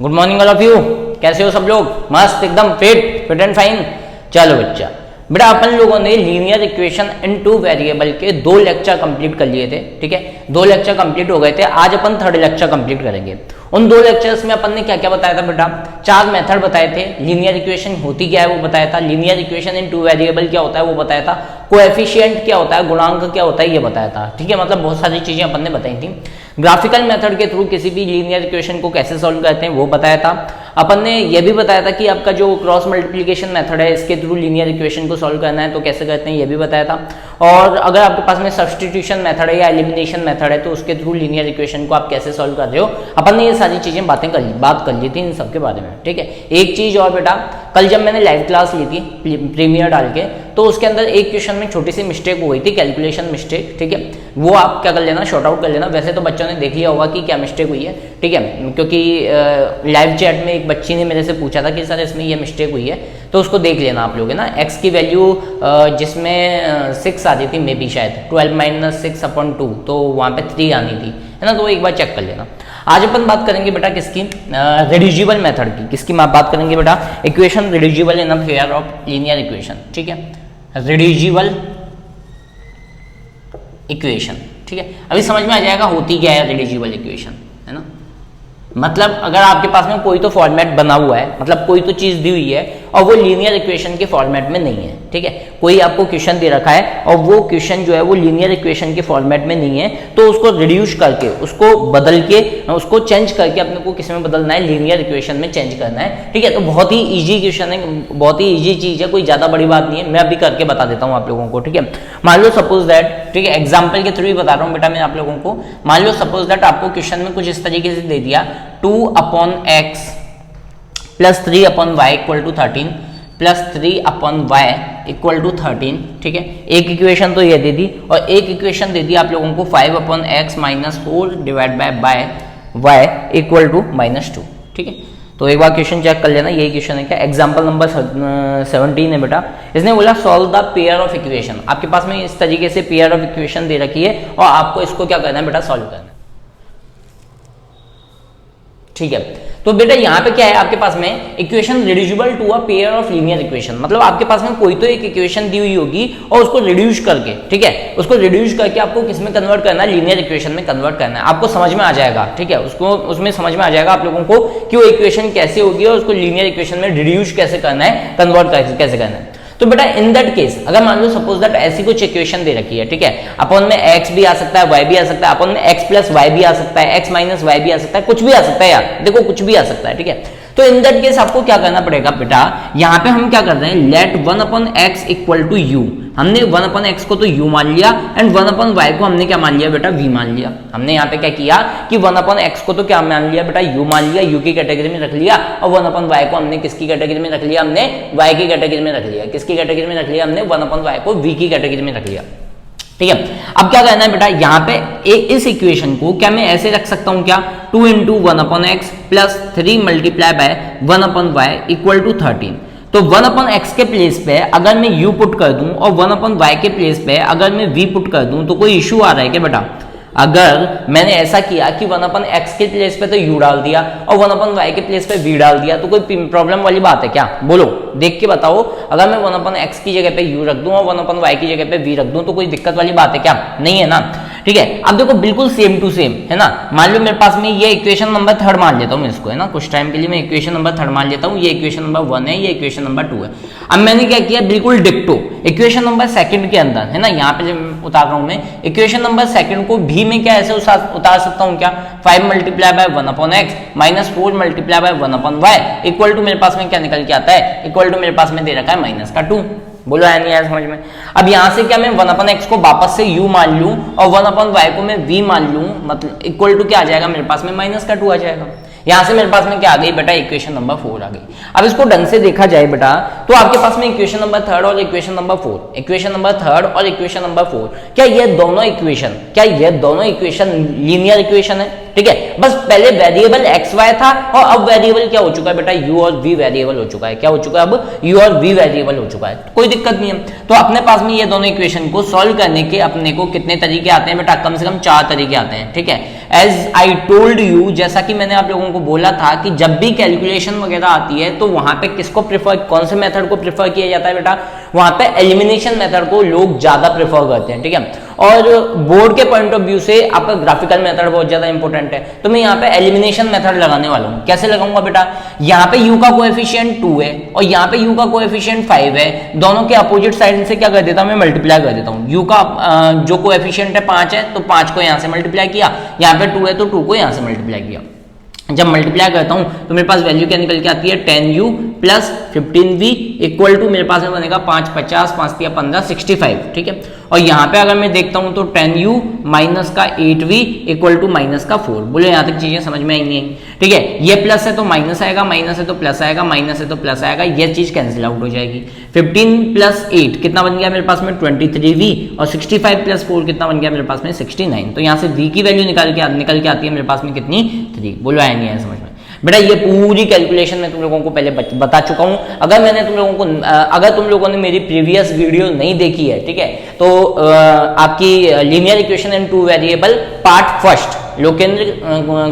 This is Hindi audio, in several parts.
Good morning all of you. कैसे हो सब लोग? मस्त एकदम फिट एंड फाइन। चलो बच्चा, बेटा अपन लोगों ने linear equation in two variable के 2 लेक्चर कंप्लीट कर लिए थे। ठीक है, 2 लेक्चर कंप्लीट हो गए थे। आज अपन 3rd लेक्चर कंप्लीट करेंगे। उन 2 लेक्चर्स में अपन ने क्या क्या बताया था बेटा? 4 मेथड बताए थे। लीनियर इक्वेशन होती क्या है वो बताया था, linear equation in two variable क्या होता है वो बताया था, कोएफिशिएंट क्या होता है, गुणांक क्या होता है ये बताया था। ठीक है, मतलब बहुत सारी चीजें अपन ने बताई थी। ग्राफिकल मेथड के थ्रू किसी भी लीनियर इक्वेशन को कैसे सॉल्व करते हैं वो बताया था। अपन ने यह भी बताया था कि आपका जो क्रॉस मल्टीप्लिकेशन मेथड है इसके थ्रू लीनियर इक्वेशन को सॉल्व करना है तो कैसे करते हैं ये भी बताया था। और अगर आपके पास में सब्स्टिट्यूशन मेथड है या एलिमिनेशन मेथड है तो उसके थ्रू लीनियर इक्वेशन को आप कैसे सॉल्व कर रहे हो, अपन ने ये सारी चीजें बात कर ली थी इन सब के बारे में। ठीक है, एक चीज और बेटा, कल जब मैंने लाइव क्लास ली थी प्रीमियर डाल के तो उसके अंदर एक क्वेश्चन में छोटी सी मिस्टेक हो गई थी, कैलकुलेशन मिस्टेक। ठीक है, वो आप क्या कर लेना, शॉर्ट आउट कर लेना। वैसे तो बच्चों ने देख लिया होगा कि क्या मिस्टेक हुई है। ठीक है, क्योंकि लाइव चैट में एक बच्ची ने मेरे से पूछा था कि सर इसमें ये मिस्टेक हुई है, तो उसको देख लेना आप लोग, है ना। एक्स की वैल्यू जिसमें 6 आ रही थी मे बी, शायद 12 - 6/2, तो वहाँ पे 3 आनी थी, है ना। तो एक बार चेक कर लेना। आज अपन बात करेंगे बेटा किसकी, रिड्यूसिबल मेथड की। किसकी बात करेंगे बेटा? Equation reducible in a pair of linear equation. ठीक है, रिड्यूसिबल इक्वेशन। ठीक है, अभी समझ में आ जाएगा होती क्या है रिड्यूसिबल इक्वेशन, है ना। मतलब अगर आपके पास में कोई तो फॉर्मेट बना हुआ है, मतलब कोई तो चीज दी हुई है और वो लीनियर इक्वेशन के फॉर्मेट में नहीं है। ठीक है, कोई आपको क्वेश्चन दे रखा है और वो क्वेश्चन जो है वो लीनियर इक्वेशन के फॉर्मेट में नहीं है, तो उसको रिड्यूस करके, उसको बदल के, उसको चेंज करके अपने को किस में बदलना है, लीनियर इक्वेशन में चेंज करना है। ठीक है, तो बहुत ही ईजी क्वेश्चन है, बहुत ही ईजी चीज है, कोई ज्यादा बड़ी बात नहीं है। मैं अभी करके बता देता हूँ आप लोगों को। ठीक है, मान लो सपोज दैट, ठीक है, एग्जाम्पल के थ्रू ही बता रहा हूँ बेटा मैं आप लोगों को। मान लो सपोज दैट आपको क्वेश्चन में कुछ इस तरीके से दे दिया, 2/x + 3/y = 13 + 3/y = 13। ठीक है, एक इक्वेशन तो ये दे दी और एक इक्वेशन दे दी आप लोगों को 5/x - 4 / y = -2। ठीक है, तो एक बार क्वेश्चन चेक कर लेना। यही क्वेश्चन है क्या? एग्जांपल नंबर 17 है बेटा। इसने बोला solve the pair of equation. आपके पास में इस तरीके से पेयर ऑफ इक्वेशन दे रखी है और आपको इसको क्या करना है बेटा? सॉल्व करना है। ठीक है, तो बेटा यहाँ पे क्या है आपके पास में, equation reducible to a pair of linear equation. मतलब आपके पास में कोई तो एक इक्वेशन दी हुई होगी और उसको रिड्यूस करके, ठीक है, उसको रिड्यूस करके आपको किस में कन्वर्ट करना है? लीनियर इक्वेशन में कन्वर्ट करना है। आपको समझ में आ जाएगा। ठीक है, उसको उसमें समझ में आ जाएगा आप लोगों को कि वो इक्वेशन कैसे होगी और उसको लीनियर इक्वेशन में रिड्यूस कैसे करना है, कन्वर्ट कैसे करना है। तो बेटा इन दैट केस, अगर मान लो सपोज दैट ऐसी कुछ इक्वेशन दे रखी है, ठीक है, अपन में x भी आ सकता है, y भी आ सकता है, अपन में x + y भी आ सकता है, x - y भी आ सकता है, कुछ भी आ सकता है यार, देखो कुछ भी आ सकता है। ठीक है, तो इन दैट केस आपको क्या करना पड़ेगा बेटा? यहाँ पे हम क्या कर रहे हैं, लेट 1/x = u। हमने 1/x को तो u मान लिया एंड 1/y को हमने क्या मान लिया बेटा? v मान लिया। हमने यहाँ पे क्या किया कि 1/x को तो क्या मान लिया बेटा? u मान लिया, u की कैटेगरी में रख लिया, और 1/y को हमने किसकी कैटेगरी में रख लिया? हमने y की कैटेगरी में रख लिया। किसकी कैटेगरी में रख लिया? हमने 1/y को v की कैटेगरी में रख लिया। ठीक है, अब क्या करना है बेटा? यहाँ पे इस इक्वेशन को क्या मैं ऐसे रख सकता हूँ क्या? 2 × 1/x + 3 × 1/y = 13। तो 1/x के प्लेस पे अगर मैं u पुट कर दूं और 1/y के प्लेस पे अगर मैं v पुट कर दूं तो कोई इशू आ रहा है क्या बेटा? अगर मैंने ऐसा किया कि 1/x के प्लेस पे तो u डाल दिया और 1/y के प्लेस पे v डाल दिया तो कोई प्रॉब्लम वाली बात है क्या? बोलो, देख के बताओ। अगर मैं 1/x की जगह पे u रख दूं और 1/y की जगह पे v रख दूं तो कोई दिक्कत वाली बात है क्या? नहीं है ना। ठीक है, अब देखो बिल्कुल सेम टू सेम, है ना। मान लो मेरे पास में ये इक्वेशन नंबर 3 मान लेता हूँ मैं इसको, है ना, कुछ टाइम के लिए मैं इक्वेशन नंबर 3 मान लेता हूँ। ये इक्वेशन नंबर 1 है, ये इक्वेशन नंबर 2 है। अब मैंने क्या किया, बिल्कुल डिक्टो इक्वेशन नंबर 2 के अंदर, है ना, यहाँ पे जब उतार रहा हूँ मैं इक्वेशन नंबर 2 को भी मैं क्या ऐसे उतार सकता हूँ क्या? 5 × 1/x - 4 × 1/y = मेरे पास में क्या निकल के आता है? इक्वल टू मेरे पास में दे रखा है -2। बोलो आया नहीं आया समझ में? अब यहां से क्या मैं 1/x को वापस से u मान लूं और 1/y को मैं v मान लूं, मतलब इक्वल टू क्या आ जाएगा मेरे पास में? -2 आ जाएगा। यहां से मेरे पास में क्या आ गई बेटा? इक्वेशन नंबर 4 आ गई। अब इसको ढंग से देखा जाए बेटा तो आपके पास में इक्वेशन नंबर 3 और इक्वेशन नंबर 4, इक्वेशन नंबर 3 और इक्वेशन नंबर 4, क्या ये दोनों इक्वेशन लीनियर इक्वेशन है? ठीक है, बस पहले वेरिएबल xy था और अब वेरिएबल क्या हो चुका है बेटा? u और v वेरिएबल हो चुका है। क्या हो चुका है? अब u और v वेरिएबल हो चुका है, कोई दिक्कत नहीं है। तो अपने पास में ये दोनों इक्वेशन को सॉल्व करने के अपने को कितने तरीके आते हैं बेटा? कम से कम 4 तरीके आते हैं। ठीक है, एज आई टोल्ड यू, जैसा कि मैंने आप लोगों को बोला था कि जब भी कैलकुलेशन वगैरह आती है तो वहां पे किसको प्रेफर, कौन से मेथड को प्रेफर किया जाता है बेटा, वहां पे एलिमिनेशन मेथड को लोग ज्यादा प्रेफर करते हैं, ठीक है। और बोर्ड के पॉइंट ऑफ व्यू से आपका ग्राफिकल मेथड बहुत ज्यादा इंपॉर्टेंट है, तो मैं यहाँ पे एलिमिनेशन मेथड लगाने वाला हूँ। कैसे लगाऊंगा बेटा, यहाँ पे u का कोएफिशिएंट 2 है और यहाँ पे u का कोएफिशिएंट 5 है, दोनों के अपोजिट साइड से क्या कर देता हूँ, मैं मल्टीप्लाई कर देता हूँ। u का जो कोएफिशिएंट है 5 है तो 5 को यहाँ से मल्टीप्लाई किया, यहाँ पे 2 है तो 2 को यहाँ से मल्टीप्लाई किया। जब मल्टीप्लाई करता हूं तो मेरे पास वैल्यू क्या निकल के आती है, 10u plus 15v equal to मेरे पास में बनेगा 5 50 5 3 15 65, ठीक है। और यहाँ पे अगर मैं देखता हूं तो 10u माइनस का 8v इक्वल टू माइनस का 4। बोले यहाँ तक चीजें समझ में आई नहीं आई, ठीक है। ये प्लस है तो माइनस आएगा, माइनस है तो प्लस आएगा, माइनस है तो प्लस आएगा, ये चीज कैंसिल आउट हो जाएगी। 15 प्लस 8 कितना बन गया मेरे पास में 23v और 65 प्लस 4 कितना बन गया मेरे पास में 69। तो यहाँ से v की वैल्यू निकल के आती है मेरे पास में कितनी 3। बोलो आया नहीं है समझ में बेटा। ये पूरी कैलकुलेशन मैं तुम लोगों को पहले बता चुका हूं। अगर मैंने तुम लोगों को अगर तुम लोगों ने मेरी प्रीवियस वीडियो नहीं देखी है, ठीक है, तो आपकी linear equation in two variable part first Lokendra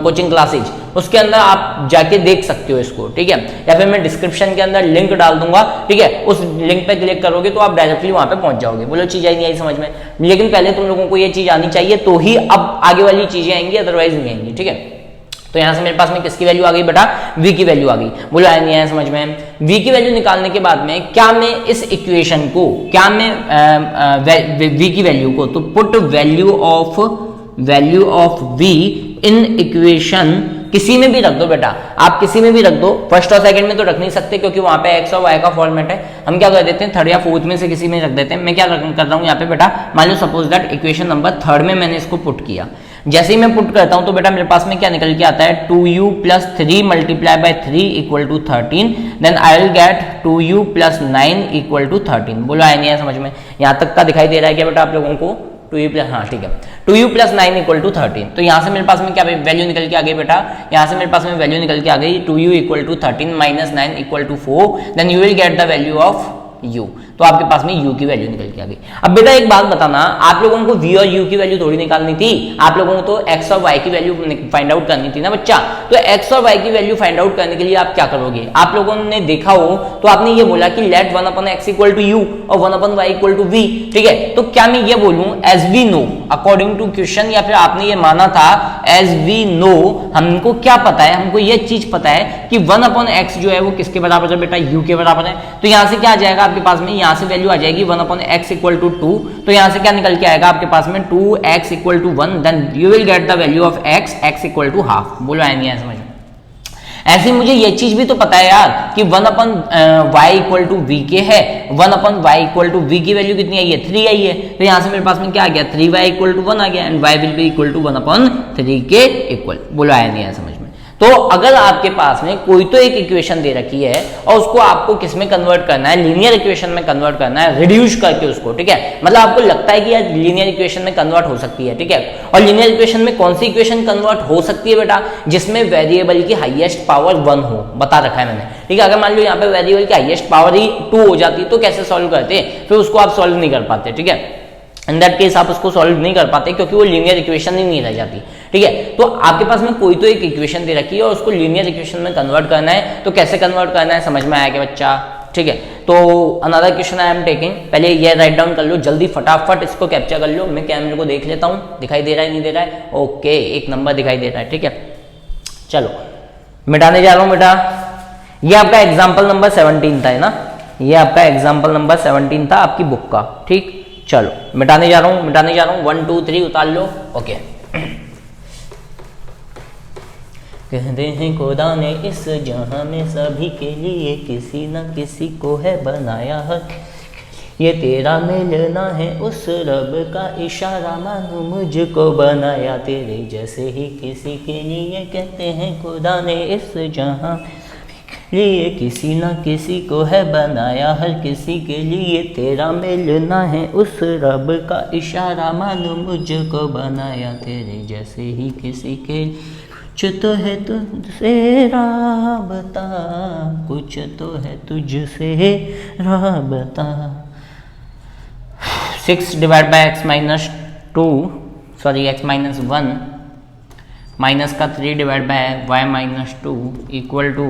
coaching classes, उसके अंदर आप जाके देख सकते हो इसको, ठीक है। या फिर मैं डिस्क्रिप्शन के अंदर लिंक डाल दूंगा, ठीक है। उस लिंक पे क्लिक करोगे तो आप डायरेक्टली वहां पे पहुंच जाओगे। बोलो चीज आई नहीं आई समझ में, लेकिन पहले तुम लोगों को ये चीज आनी चाहिए तो ही अब आगे वाली चीजें आएंगी, अदरवाइज नहीं आएंगी, ठीक है। तो यहां से मेरे पास में किसकी वैल्यू आ गई बेटा, v की वैल्यू आ गई। बोलो आया नहीं आया समझ में। v की वैल्यू निकालने के बाद में क्या मैं इस इक्वेशन को, क्या मैं v की वैल्यू को, तो put value of v in equation किसी में भी रख दो बेटा, आप किसी में भी रख दो। फर्स्ट और सेकंड में तो रख नहीं सकते क्योंकि वहां पे x और y का फॉर्मेट है। हम क्या कर देते हैं, थर्ड या फोर्थ में से किसी में रख देते हैं। मैं क्या कर रहा हूं यहाँ पे बेटा, मान लो सपोज दैट इक्वेशन नंबर 3 में मैंने इसको पुट किया। जैसे ही मैं पुट करता हूं तो बेटा मेरे पास में क्या निकल के आता है, 2u plus 3 multiply by 3 equal to 13, then I will get 2u plus 9 equal to 13। बोलो आया नहीं है समझ में। यहां तक का दिखाई दे रहा है क्या बेटा आप लोगों को, 2u प्लस, हाँ ठीक है, 2u प्लस 9 इक्वल टू 13। तो यहाँ से मेरे पास में क्या वैल्यू निकल के आ गई बेटा, यहाँ से मेरे पास में वैल्यू निकल के आ गई 2u equal to 13 minus 9 equal to 4, then you will get the value of u। तो आपके पास में u की वैल्यू निकल के आ गई। अब बेटा एक बात बताना, आप लोगों को v और u की वैल्यू थोड़ी निकालनी थी, आप लोगों को तो x और y की वैल्यू फाइंड आउट करनी थी ना बच्चा। तो x और y की वैल्यू फाइंड आउट करने के लिए आप क्या करोगे, आप लोगों ने देखा हो तो आपने ये बोला कि let 1 upon x equal to u और 1 upon y equal to v, ठीक है। तो क्या मैं ये बोलूं as we know according to question, या फिर आपने ये माना था एज वी नो, हमको क्या पता है, हमको ये चीज पता है कि 1 अपॉन x जो है वो किसके बराबर है बेटा, u के बराबर है। तो यहां से क्या आ जाएगा आपके पास में, यहां से वैल्यू आ जाएगी 1 अपॉन x इक्वल टू 2। तो यहां से क्या निकल के आएगा आपके पास में 2x equal to 1, then you will get the value of x equal to half. बोलो आया नहीं आया समझ में। ऐसे मुझे ये चीज भी तो पता है यार कि 1 upon y equal to we के है, 1 upon y equal to we की वैल्यू कितनी आई है, 3 आई है। तो यहां से मेरे पास में क्या आ गया, 3y इक्वल टू 1 आ गया, and y will be equal to 1 upon 3 के इक्वल। बोलो आया नहीं आया समझ में। तो अगर आपके पास में कोई तो एक इक्वेशन दे रखी है और उसको आपको किस में कन्वर्ट करना है, लीनियर इक्वेशन में कन्वर्ट करना है, रिड्यूस करके उसको, ठीक है। मतलब आपको लगता है कि यार लीनियर इक्वेशन में कन्वर्ट हो सकती है, ठीक है। और लीनियर इक्वेशन में कौन सी इक्वेशन कन्वर्ट हो सकती है बेटा, जिसमें वेरिएबल की हाईएस्ट पावर 1 हो, बता रखा है मैंने, ठीक है। अगर मान लो यहाँ पे वेरिएबल की हाईएस्ट पावर ही 2 हो जाती तो कैसे सॉल्व करते, फिर उसको आप सॉल्व नहीं कर पाते, ठीक है। इन दैट केस आप उसको सॉल्व नहीं कर पाते क्योंकि वो लीनियर इक्वेशन ही नहीं रह जाती, ठीक है। तो आपके पास में कोई तो एक इक्वेशन दे रखी है और उसको लीनियर इक्वेशन में कन्वर्ट करना है, तो कैसे कन्वर्ट करना है समझ में आया क्या बच्चा, ठीक है। तो another question I am taking, पहले ये राइट डाउन कर लो जल्दी, फटाफट इसको कैप्चर कर लो। मैं कैमरे को देख लेता हूँ, दिखाई दे रहा है नहीं दे रहा है, ओके, एक नंबर दिखाई दे रहा है, ठीक है। चलो मिटाने जा रहा हूँ बेटा। ये आपका एग्जाम्पल नंबर 17 था, है ना, ये आपका एग्जाम्पल नंबर 17 था आपकी बुक का, ठीक। चलो मिटाने जा रहा हूं 1 2 3 उतार लो, ओके। कहते हैं खुदा ने इस जहां में सभी के लिए किसी न किसी को है बनाया है, ये तेरा मिलना है उस रब का इशारा, मानो मुझको बनाया तेरे जैसे ही किसी के लिए। कहते हैं खुदा ने इस जहां लिए किसी ना किसी को है बनाया, हर किसी के लिए तेरा मिलना है उस रब का इशारा, मानो मुझको बनाया तेरे जैसे ही किसी के। कुछ तो है तुझसे राबता, कुछ तो है तुझसे राबता। 6 divide by x minus 2, sorry x minus 1 minus का 3 divide by y minus 2 equal to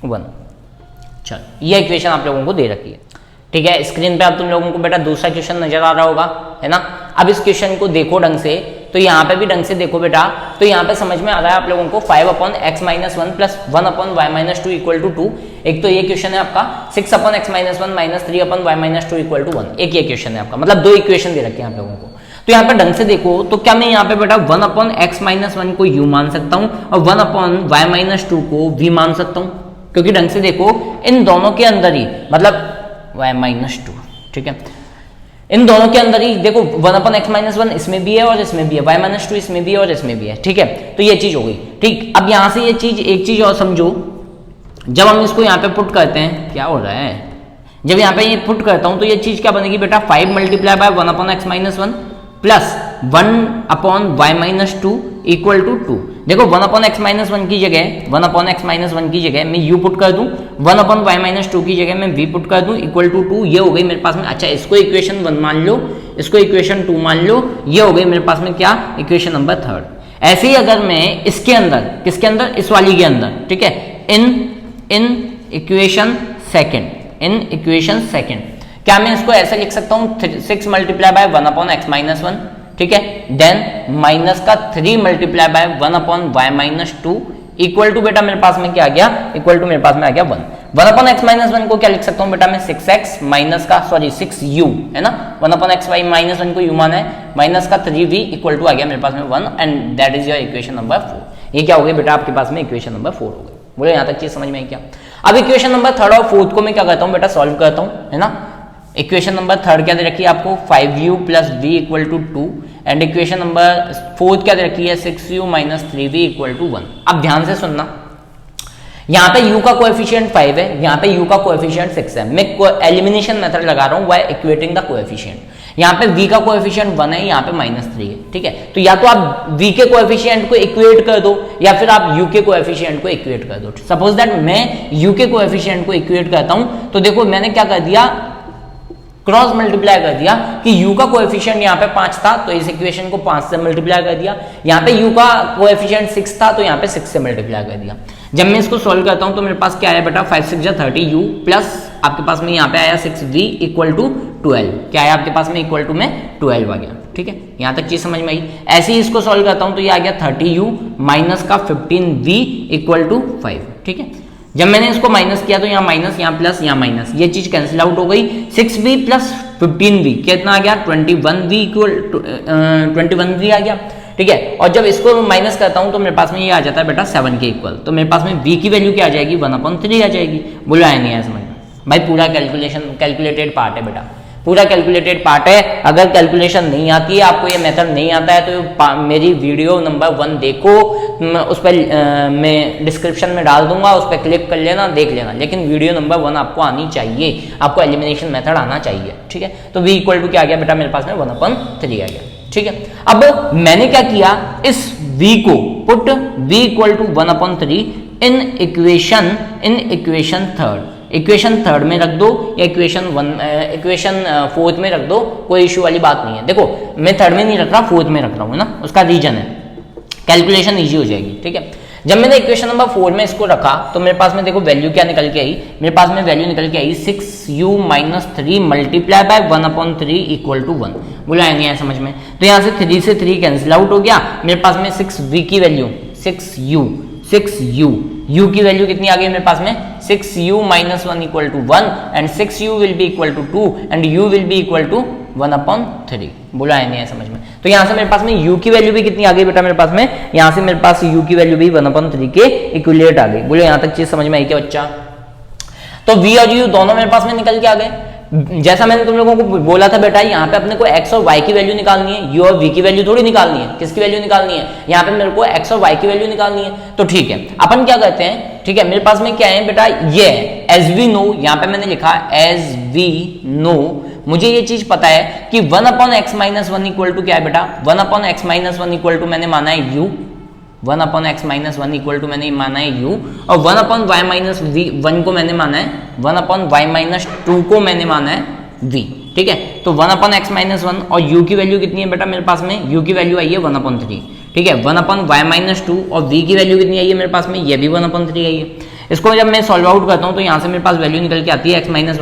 1। चलो ये इक्वेशन आप लोगों को दे रखी है, ठीक है। स्क्रीन पे अब तुम लोगों को बेटा दूसरा क्वेश्चन नजर आ रहा होगा, है ना। अब इस क्वेश्चन को देखो ढंग से, तो यहाँ पे भी ढंग से देखो बेटा, तो यहाँ पे समझ में आ रहा है आप लोगों को 5/x-1 plus 1/y-2 equal to 2। एक तो ये क्वेश्चन है आपका 6/x-1 minus 3/y-2 equal to 1। एक ये क्वेश्चन है आपका, मतलब दो इक्वेशन दे रखे हैं आप लोगों को। तो यहाँ पे ढंग से देखो, तो क्या मैं यहाँ पे बेटा 1/x-1 को u मान सकता हूँ और 1/y-2 को v मान सकता हूँ, क्योंकि ढंग से देखो इन दोनों के अंदर ही, मतलब y-2, ठीक है, इन दोनों के अंदर ही देखो 1/x-1 इसमें भी है और इसमें भी है, y-2 इसमें भी है और इसमें भी है, ठीक है। तो ये चीज हो गई, ठीक। अब यहां से ये चीज, एक चीज और समझो, जब हम इसको यहाँ पे पुट करते हैं, क्या हो रहा है, जब यहाँ पे ये पुट करता हूं तो ये चीज क्या बनेगी बेटा, 5 multiply by 1/x-1 plus 1/y-2 equal to 2। देखो 1/x-1 की जगह 1/x-1 की जगह मैं u पुट कर दूं, 1/y-2 की जगह मैं v पुट कर दूं इक्वल टू 2। ये हो गई मेरे पास में, अच्छा इसको इक्वेशन 1 मान लो, इसको इक्वेशन 2 मान लो, ये हो गई मेरे पास में क्या, इक्वेशन नंबर 3। ऐसे ही अगर मैं इसके अंदर, किसके अंदर, इस वाली के अंदर, ठीक है, इन इक्वेशन सेकेंड, क्या मैं इसको ऐसे लिख सकता हूँ 6 मल्टीप्लाई बाय 1/x-1, ठीक है, देन माइनस का 3 multiply bye 1/y-2 equal to बेटा मेरे पास में क्या आ गया, इक्वल टू मेरे पास में आ गया 1। 1/x-1 को क्या लिख सकता हूँ बेटा मैं 6x माइनस का 6u, है ना, 1/x-1 को u माना है, माइनस का 3v इक्वल टू आ गया मेरे पास में 1, and that is your equation number 4। ये क्या हो गई बेटा आपके पास में इक्वेशन नंबर 4 हो गई। बोलो यहाँ तक चीज समझ में आई क्या। अब इक्वेशन नंबर 3 और 4 को मैं क्या करता हूँ बेटा, सॉल्व करता हूँ, है ना। इक्वेशन नंबर 3 क्या दे रखी है आपको, 5u plus v equal to 2, and equation number 4 क्या दे रखी है, 6u minus 3v equal to 1। अब ध्यान से सुनना, यहाँ पे u का कोएफिशिएंट 5 है, यहाँ पे u का कोएफिशिएंट 6 है। मैं एलिमिनेशन मेथड लगा रहा हूँ बाय इक्वेटिंग द कोएफिशिएंट। यहाँ पे v का कोएफिशिएंट 1 है, यहाँ पे -3 है, ठीक है। तो या तो आप v के कोएफिशिएंट को इक्वेट कर दो, या फिर आप u के कोएफिशिएंट को इक्वेट कर दो। सपोज दैट मैं u के कोएफिशिएंट को इक्वेट करता हूँ, तो देखो मैंने क्या कर दिया, क्रॉस मल्टीप्लाई कर दिया कि u का कोएफिशिएंट यहाँ पे 5 था, तो इस इक्वेशन को 5 से मल्टीप्लाई कर दिया। यहाँ पे u का कोएफिशिएंट 6 था, तो यहाँ पे 6 से मल्टीप्लाई कर दिया। जब मैं इसको सॉल्व करता हूँ तो मेरे पास क्या आया बेटा, 5 6 30u प्लस आपके पास में यहाँ पे आया 6v इक्वल टू 12। क्या आया आपके पास में, इक्वल टू में 12 आ गया, ठीक है। यहाँ तक चीज समझ में आई। ऐसे ही इसको सॉल्व करता हूँ तो ये आ गया 30u माइनस का 15v इक्वल टू 5, ठीक है। जब मैंने इसको माइनस किया तो यहाँ माइनस, यहाँ प्लस, यहाँ माइनस, ये चीज कैंसिल आउट हो गई। 6v प्लस 15v कितना आ गया, 21v इक्वल 21v आ गया, ठीक है। और जब इसको माइनस करता हूँ तो मेरे पास में ये आ जाता है बेटा 7 के इक्वल। तो मेरे पास में v की वैल्यू क्या आ जाएगी, 1/3 आ जाएगी। बोलो आया नहीं आया समझ में भाई, पूरा कैलकुलेटेड पार्ट है बेटा, पूरा कैलकुलेटेड पार्ट है। अगर कैलकुलेशन नहीं आती है, आपको ये मेथड नहीं आता है, तो मेरी वीडियो नंबर 1 देखो, उस पर मैं डिस्क्रिप्शन में डाल दूंगा, उस पर क्लिक कर लेना, देख लेना। लेकिन वीडियो नंबर 1 आपको आनी चाहिए, आपको एलिमिनेशन मेथड आना चाहिए, ठीक है। तो v इक्वल टू क्या आ गया बेटा मेरे पास में 1/3 आ गया, ठीक है। अब मैंने क्या किया, इस v को put v equal to 1/3 in equation third में रख दो, या इक्वेशन 4th में रख दो, कोई इश्यू वाली बात नहीं है। देखो मैं थर्ड में नहीं रख रहा, 4th में रख रहा हूँ ना, उसका रीजन है, कैलकुलेशन इजी हो जाएगी, ठीक है। जब मैंने इक्वेशन नंबर 4 में इसको रखा तो मेरे पास में देखो वैल्यू क्या निकल के आई, मेरे पास में वैल्यू निकल के आई 6u minus 3 multiply by 1/3 equal to 1। बोला नहीं है समझ में। तो यहाँ से 3 से 3 कैंसिल आउट हो गया, मेरे पास में 6v की वैल्यू 6u u की वैल्यू कितनी आ गई मेरे पास में, 6u minus 1 equal to 1, and 6u will be equal to 2, and u will be equal to 1/3। बोला है नहीं है समझ में। तो यहाँ से मेरे पास में u की वैल्यू भी कितनी आ गई बेटा मेरे पास में, यहाँ से मेरे पास u की वैल्यू भी 1/3 के इक्विलेट आ गई। बोलो यहाँ तक चीज समझ में आई क्या बच्चा। तो v और u दोनों मेरे पास में निकल के आ गए। जैसा मैंने तुम लोगों को बोला था बेटा, यहाँ पे अपने को x और y की वैल्यू निकालनी है, u और v की वैल्यू थोड़ी निकालनी है। किसकी वैल्यू निकालनी है, यहाँ पे मेरे को x और y की वैल्यू निकालनी है। तो ठीक है, अपन क्या करते हैं, ठीक है, मेरे पास में क्या है बेटा, ये एज वी नो, यहाँ पे मैंने लिखा एज वी नो, मुझे ये चीज पता है कि 1/x-1 इक्वल टू क्या है बेटा, 1/x-1 इक्वल टू मैंने माना है u, 1/x-1 इक्वल टू मैंने माना है u, और 1/y-1 को मैंने माना है, 1/y-2 को मैंने माना है v, ठीक है। तो 1/x-1 और u की वैल्यू कितनी है बेटा मेरे पास में, u की वैल्यू आई है 1/3, ठीक है, 1/y-2 और v की वैल्यू कितनी आई है मेरे पास में, ये भी 1/3 आई है। इसको जब मैं सॉल्व आउट करता हूं तो यहाँ से मेरे पास वैल्यू निकल के आती है x-1 =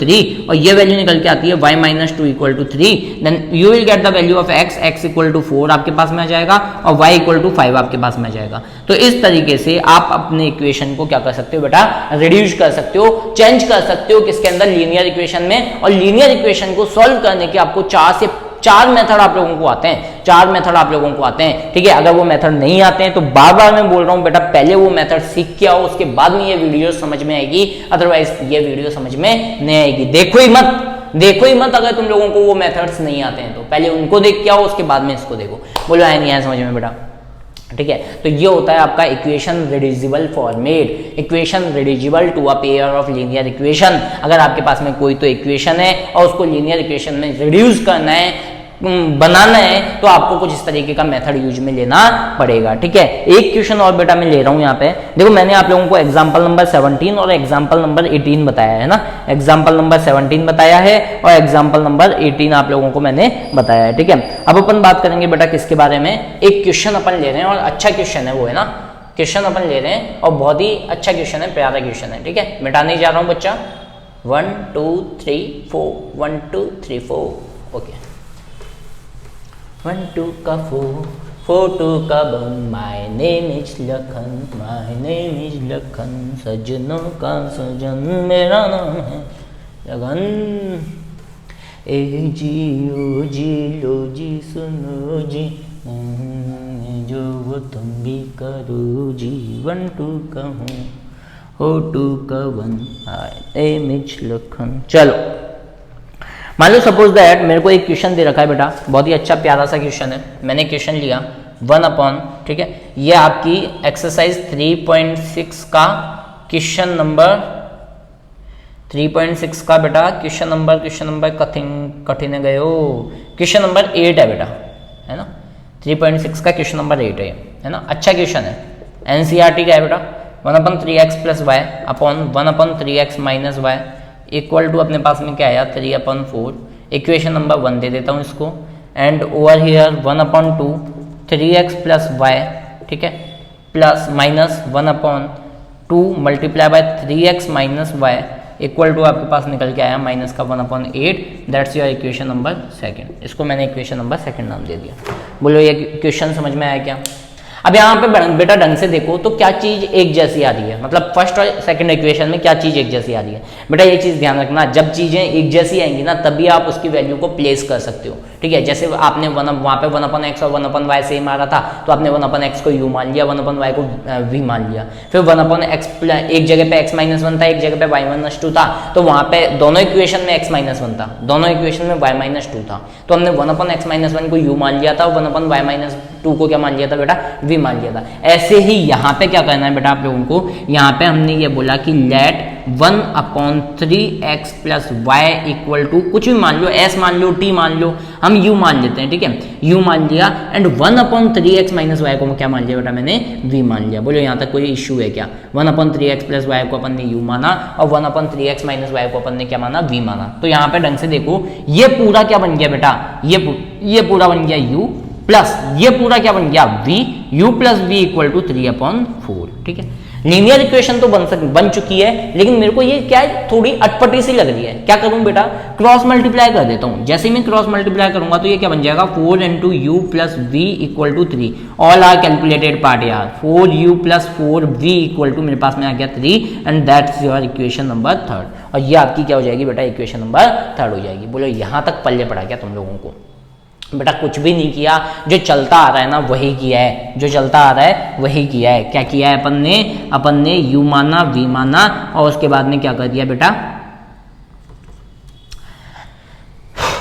3 और ये वैल्यू निकल के आती है y-2 = 3। Then you will get the value of x = 4 आपके पास में आ जाएगा और y = 5 आपके पास में आ जाएगा। तो इस तरीके से आप अपने इक्वेशन को क्या कर सकते हो बेटा, रिड्यूस कर सकते हो, चेंज कर सकते हो किसके अंदर, लीनियर इक्वेशन में। और लीनियर इक्वेशन को सॉल्व करने के आपको 4 मेथड आप लोगों को आते हैं, 4 मेथड आप लोगों को आते हैं, ठीक है। अगर वो मेथड नहीं आते हैं तो बार बार मैं बोल रहा हूं बेटा, पहले वो मेथड सीख के आओ, उसके बाद में ये वीडियो समझ में आएगी, अदरवाइज ये वीडियो समझ में नहीं आएगी। देखो ही मत अगर तुम लोगों को वो मेथड्स नहीं आते हैं तो पहले उनको देख के आओ, उसके बाद में इसको देखो। बोलो आया नहीं आया समझ में बेटा, ठीक है। तो ये होता है आपका equation reducible format, equation reducible to a pair of linear equation. अगर आपके पास में कोई तो इक्वेशन है और उसको लीनियर इक्वेशन में रिड्यूस करना है, बनाना है, तो आपको कुछ इस तरीके का मेथड यूज में लेना पड़ेगा, ठीक है। एक क्वेश्चन और बेटा मैं ले रहा हूं यहाँ पे, देखो मैंने आप लोगों को एग्जांपल नंबर 17 और एग्जांपल नंबर 18 बताया है ना, एग्जांपल नंबर 17 बताया है और एग्जांपल नंबर 18 आप लोगों को मैंने बताया है, ठीक है। अब अपन बात करेंगे बेटा किसके बारे में, एक क्वेश्चन अपन ले रहे हैं और अच्छा क्वेश्चन है वो, है ना, क्वेश्चन अपन ले रहे हैं और बहुत ही अच्छा क्वेश्चन है, प्यारा क्वेश्चन है, ठीक है। मिटाने जा रहा हूँ बच्चा, 1 2 3 4 1 2 3 4, ओके। 1 2 का 4 4 2 का 1, my name is Lakhan, my name is Lakhan, सजनों का सजन मेरा नाम है लगन, ए जी ओ जी लो जी सुनो जी, जो वो तुम भी करो जी, 1 2 का हूँ, 4 2 का 1, माय नेम इज लखन। चलो मान लो सपोज दैट मेरे को एक क्वेश्चन दे रखा है बेटा, बहुत ही अच्छा प्यारा सा क्वेश्चन है, मैंने क्वेश्चन लिया 1/, ठीक है। ये आपकी एक्सरसाइज 3.6 का क्वेश्चन नंबर 3.6 का बेटा क्वेश्चन नंबर कठिन गए हो, क्वेश्चन नंबर 8 है बेटा, है ना, 3.6 का क्वेश्चन नंबर 8 है ना, अच्छा क्वेश्चन है, एनसीईआरटी का है बेटा। 1/3x + y upon 1/3x - y equal to अपने पास में क्या आया 3/4, इक्वेशन नंबर 1 दे देता हूँ इसको, and over here 1/2 3x + y, ठीक है, plus minus 1/2 multiply by 3x - y equal to आपके पास निकल के आया माइनस का 1/8, दैट्स योर इक्वेशन नंबर 2। इसको मैंने इक्वेशन नंबर 2 नाम दे दिया। बोलो ये क्वेश्चन समझ में आया क्या? अब यहाँ पे बेटा ढंग से देखो तो क्या चीज एक जैसी आ रही है, मतलब फर्स्ट और सेकंड इक्वेशन में क्या चीज एक जैसी आ रही है। बेटा ये चीज ध्यान रखना, जब चीजें एक जैसी आएंगी ना तभी आप उसकी वैल्यू को प्लेस कर सकते हो, ठीक है। जैसे आपने वहाँ पे 1/x और 1/y सेम आ रहा था तो आपने 1/x को u मान लिया, 1/y को v मान लिया। फिर 1/x एक जगह पे x - 1 था, एक जगह पे y - 2 था, तो वहाँ पे दोनों इक्वेशन में x - 1 था, दोनों इक्वेशन में y - 2 था, तो हमने 1/x - 1 को u मान लिया था और 1/y - 2 को क्या मान लिया था बेटा, v मान लिया था। ऐसे ही यहाँ पे क्या करना है बेटा आप लोगों को, यहाँ पे हमने ये बोला कि late 1/3x + y equal to कुछ भी मान लो, s मान लो, t मान लो, हम u मान लेते हैं, ठीक है, u मान लिया, एंड 1/3x - y को क्या मान लिया बेटा मैंने, v मान लिया। बोलो यहाँ तक कोई इश्यू है क्या? 1/3x + y को अपन ने u माना और 1/3x - y को अपन ने क्या माना, v माना। तो यहाँ पे ढंग से देखो, ये पूरा क्या बन गया बेटा, ये पूरा बन गया u प्लस ये पूरा क्या बन गया v, u + v equal to 3/4, ठीक है। लीनियर इक्वेशन तो बन चुकी है, लेकिन मेरे को ये क्या है, थोड़ी अटपटी सी लग रही है। क्या करूं बेटा, क्रॉस मल्टीप्लाई कर देता हूं। जैसे ही मैं क्रॉस मल्टीप्लाई करूंगा तो ये क्या बन जाएगा, 4 × u + v equal to 3, all are calculated part यार, 4u + 4v इक्वल टू मेरे पास में आ गया 3, and that's your equation number 3। और ये आपकी क्या हो जाएगी बेटा, इक्वेशन नंबर 3 हो जाएगी। बोलो यहां तक पल्ले पड़ा क्या तुम लोगों को? बेटा कुछ भी नहीं किया, जो चलता आ रहा है ना वही किया है, जो चलता आ रहा है वही किया है। क्या किया है अपन ने u माना, v माना और उसके बाद में क्या कर दिया बेटा,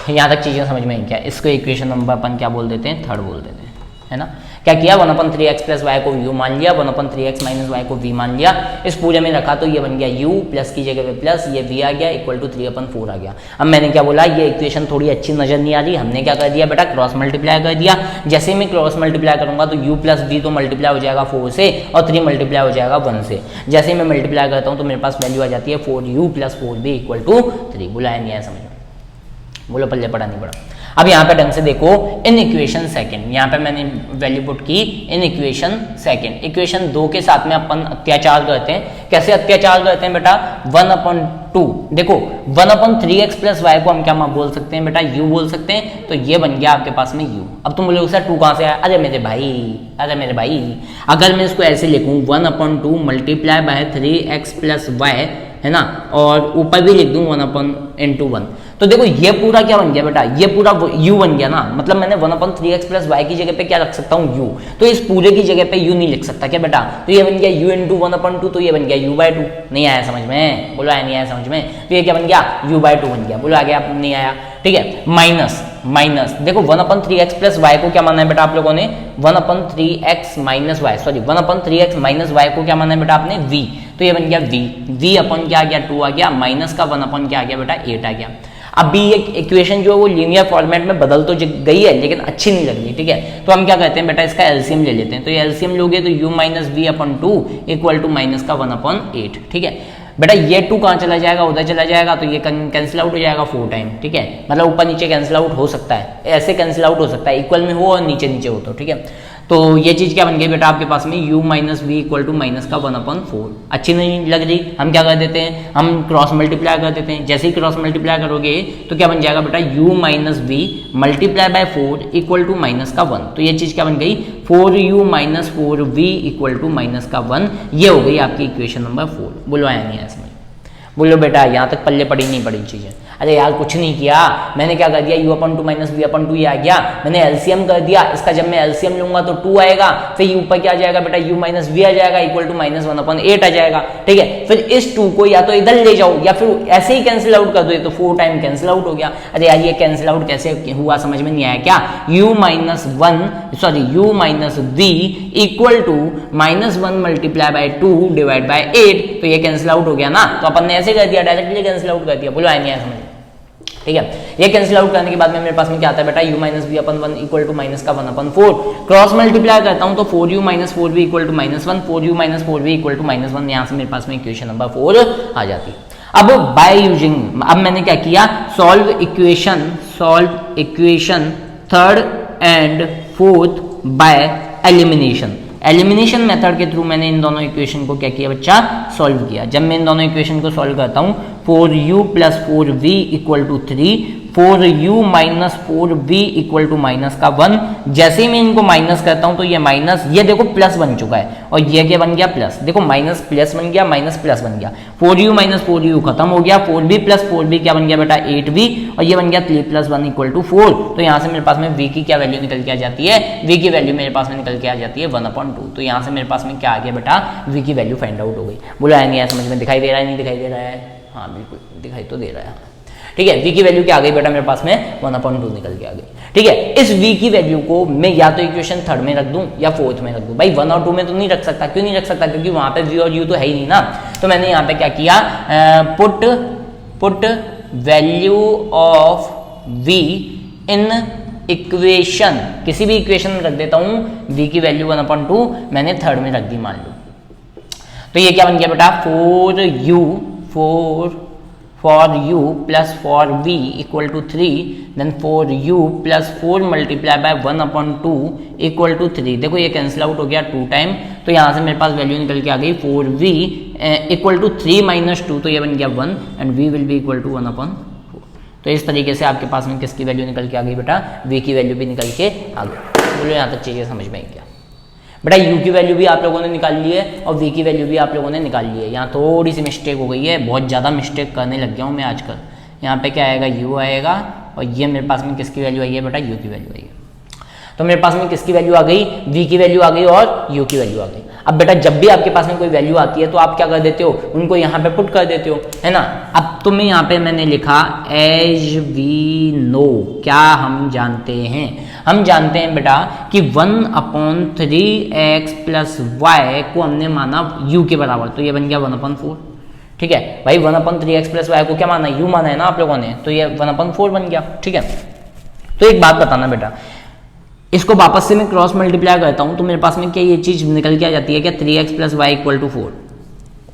यहां तक चीजें समझ में आई क्या? इसको इक्वेशन नंबर अपन क्या बोल देते हैं, 3 बोल देते हैं, है ना। क्या किया, 1/3x + y को u मान लिया, 1/3x - y को v मान लिया, इस पूरे में रखा तो ये बन गया u, प्लस की जगह पे प्लस, ये v आ गया इक्वल टू 3/4 आ गया। अब मैंने क्या बोला, ये इक्वेशन थोड़ी अच्छी नजर नहीं आ रही, हमने क्या कर दिया बेटा, क्रॉस मल्टीप्लाई कर दिया। जैसे ही मैं क्रॉस मल्टीप्लाई करूंगा तो u + v तो मल्टीप्लाई हो जाएगा 4 से और 3 मल्टीप्लाई हो जाएगा 1 से। जैसे ही मैं मल्टीप्लाई करता हूँ तो मेरे पास वैल्यू आ जाती है 4u + 4v इक्वल टू 3। बुलाया नहीं आया समझ में? बोलो पल्ले पड़ा नहीं पड़ा? अब यहाँ पे ढंग से देखो, इन इक्वेशन सेकंड, यहाँ पे मैंने वैल्यू पुट की इन इक्वेशन सेकंड, इक्वेशन 2 के साथ में अपन अत्याचार करते हैं। कैसे अत्याचार करते हैं बेटा, 1/2, देखो 1/3x प्लस वाई को हम क्या बोल सकते हैं बेटा, u बोल सकते हैं। तो ये बन गया आपके पास में u। अब तुम बोलोगे सर 2 कहाँ से आया, अरे मेरे भाई अगर मैं इसको ऐसे लिखूं 1/2 multiply by 3x plus Y, है ना, और ऊपर भी लिख दूं 1/(1). तो देखो ये पूरा क्या बन गया बेटा, ये पूरा u बन गया ना, मतलब मैंने 1/3x प्लस वाई की जगह पे क्या रख सकता हूँ, u। तो इस पूरे की जगह पे u नहीं लिख सकता क्या बेटा, तो ये बन गया u इंटू 1/2, तो ये बन गया u/2। नहीं आया समझ में, बोलो आया नहीं आया समझ में, तो ये क्या बन गया u/2 बन गया, बोलो आ गया, नहीं आया, ठीक है। माइनस देखो 1/3x प्लस वाई को क्या माना है बेटा आप लोगों ने, 1/3x minus y, sorry 1/3x minus y को क्या माना है बेटा आपने, v। तो ये बन गया v अपन क्या आ गया 2 आ गया, माइनस का 1 अपन क्या आ गया बेटा 8 आ गया। अभी एक इक्वेशन जो है वो लीनियर फॉर्मेट में बदल तो गई है लेकिन अच्छी नहीं लग रही, ठीक है। तो हम क्या करते हैं बेटा, इसका एलसीएम ले लेते हैं। तो ये एलसीएम लोगे तो u minus v upon 2 equal to minus का 1/8, ठीक है बेटा। ये 2 कहाँ चला जाएगा, उधर चला जाएगा, तो ये कैंसिल आउट हो जाएगा 4 टाइम, ठीक है। मतलब ऊपर नीचे कैंसिल आउट हो सकता है, ऐसे कैंसिल आउट हो सकता है, इक्वल में हो और नीचे नीचे हो, तो ठीक है। तो ये चीज क्या बन गई बेटा आपके पास में, u minus v equal to minus का 1/4। अच्छी नहीं लग रही, हम क्या कर देते हैं, हम क्रॉस मल्टीप्लाई कर देते हैं। जैसे ही क्रॉस मल्टीप्लाई करोगे तो क्या बन जाएगा बेटा, u minus v multiply by 4 equal to minus का 1। तो ये चीज क्या बन गई, 4u minus 4v equal to minus का 1। ये हो गई आपकी इक्वेशन नंबर 4। बोलो आया नहीं आया समझ, बोलो बेटा यहाँ तक पल्ले पड़ी नहीं पड़ी चीजें। अरे यार कुछ नहीं किया मैंने, क्या कर दिया u/2 माइनस v/2 ये आ गया, मैंने एलसीएम कर दिया। इसका जब मैं एलसीएम लूंगा तो 2 आएगा, फिर ऊपर क्या आ जाएगा बेटा, u माइनस वी आ जाएगा इक्वल टू माइनस 1/8 आ जाएगा, ठीक है। फिर इस 2 को या तो इधर ले जाओ या फिर ऐसे ही कैंसिल आउट कर दो, तो 4 टाइम कैंसिल आउट हो गया। अरे यार ये कैंसिल आउट कैसे हुआ समझ में नहीं आया क्या, u minus v equal to minus 1 multiply by 2 divide by 8। तो ये कैंसिल आउट हो गया ना, तो अपन ने ऐसे कर दिया, डायरेक्टली कैंसिल आउट कर दिया। बोलो आया नहीं आया समझ, ठीक है। ये कैंसिल आउट करने के बाद में मेरे पास में क्या आता है बेटा, u minus v upon 1 equal to minus का 1/4। क्रॉस मल्टीप्लाई करता हूं तो 4u minus 4v equal to minus 1, 4u minus 4v equal to minus 1। यहाँ से मेरे पास में इक्वेशन नंबर 4 आ जाती है। अब बाय यूजिंग, अब मैंने क्या किया, solve equation third and fourth by elimination method के थ्रू मैंने इन दोनों इक्वेशन को क्या किया बच्चा, सॉल्व किया। जब मैं इन दोनों इक्वेशन को सॉल्व करता हूं, 4u plus 4v equal to 3, 4u minus 4v equal to minus का 1। जैसे ही मैं इनको माइनस करता हूं तो ये माइनस, ये देखो प्लस बन चुका है, और ये क्या बन गया प्लस, देखो माइनस प्लस बन गया, माइनस प्लस बन गया। 4u माइनस 4u खत्म हो गया, 4v प्लस 4v क्या बन गया बेटा 8v, और ये बन गया 3 प्लस 1 इक्वल टू 4। तो यहाँ से मेरे पास में v की क्या वैल्यू निकल के आ जाती है, v की वैल्यू मेरे पास में निकल के आ जाती है 1/2। तो यहाँ से मेरे पास में क्या आ गया बेटा, v की वैल्यू फाइंड आउट हो गई। बोला है नहीं है समझ में, दिखाई दे रहा है नहीं दिखाई दे रहा है, हाँ बिल्कुल दिखाई तो दे रहा है, ठीक है। v की वैल्यू क्या आ गई बेटा मेरे पास में 1/2 निकल के आ गई, ठीक है। इस v की वैल्यू को मैं या तो इक्वेशन थर्ड में रख दूं या फोर्थ में रख दूं। भाई 1 और 2 में तो नहीं रख सकता, क्यों नहीं रख सकता, क्योंकि वहां पे v और u तो है ही नहीं ना। तो मैंने यहाँ पे क्या किया, put value of v in equation, किसी भी इक्वेशन में रख देता हूं, v की वैल्यू 1/2 मैंने थर्ड में रख दी मान लो। तो ये क्या बन गया बेटा, 4u plus 4v equal to 3, then 4u plus 4 multiply by 1/2 equal to 3। देखो ये कैंसिल आउट हो गया 2 टाइम, तो यहाँ से मेरे पास वैल्यू निकल के आ गई 4v इक्वल टू 3 माइनस 2, तो ये बन गया 1, and v will be equal to 1/4। तो इस तरीके से आपके पास में किसकी वैल्यू निकल के आ गई बेटा, v की वैल्यू भी निकल के आ गई। बोलो यहाँ तक चीज़ें समझ में आई क्या बेटा, u की वैल्यू भी आप लोगों ने निकाल ली है और v की वैल्यू भी आप लोगों ने निकाल ली है। यहाँ थोड़ी सी मिस्टेक हो गई है, बहुत ज़्यादा मिस्टेक करने लग गया हूँ मैं आजकल। यहाँ पे क्या आएगा, u आएगा, और ये मेरे पास में किसकी वैल्यू आई है बेटा, u की वैल्यू आई है। तो मेरे पास में किसकी वैल्यू आ गई, v की वैल्यू आ गई और u की वैल्यू आ गई। अब बेटा जब भी आपके पास में कोई वैल्यू आती है तो आप क्या कर देते हो, उनको यहाँ पे पुट कर देते हो, है ना। अब तो मैं यहाँ पे मैंने लिखा एज वी नो, क्या हम जानते हैं, हम जानते हैं बेटा कि 1/3x प्लस वाई को हमने माना u के बराबर, तो ये बन गया 1/4, ठीक है भाई। 1/3x प्लस वाई को क्या माना, u माना है ना आप लोगों ने, तो ये 1/4 बन गया, ठीक है। तो एक बात बताना बेटा, इसको वापस से मैं क्रॉस मल्टीप्लाई करता हूं तो मेरे पास में क्या ये चीज निकल के आ जाती है क्या, 3x plus y equal to 4।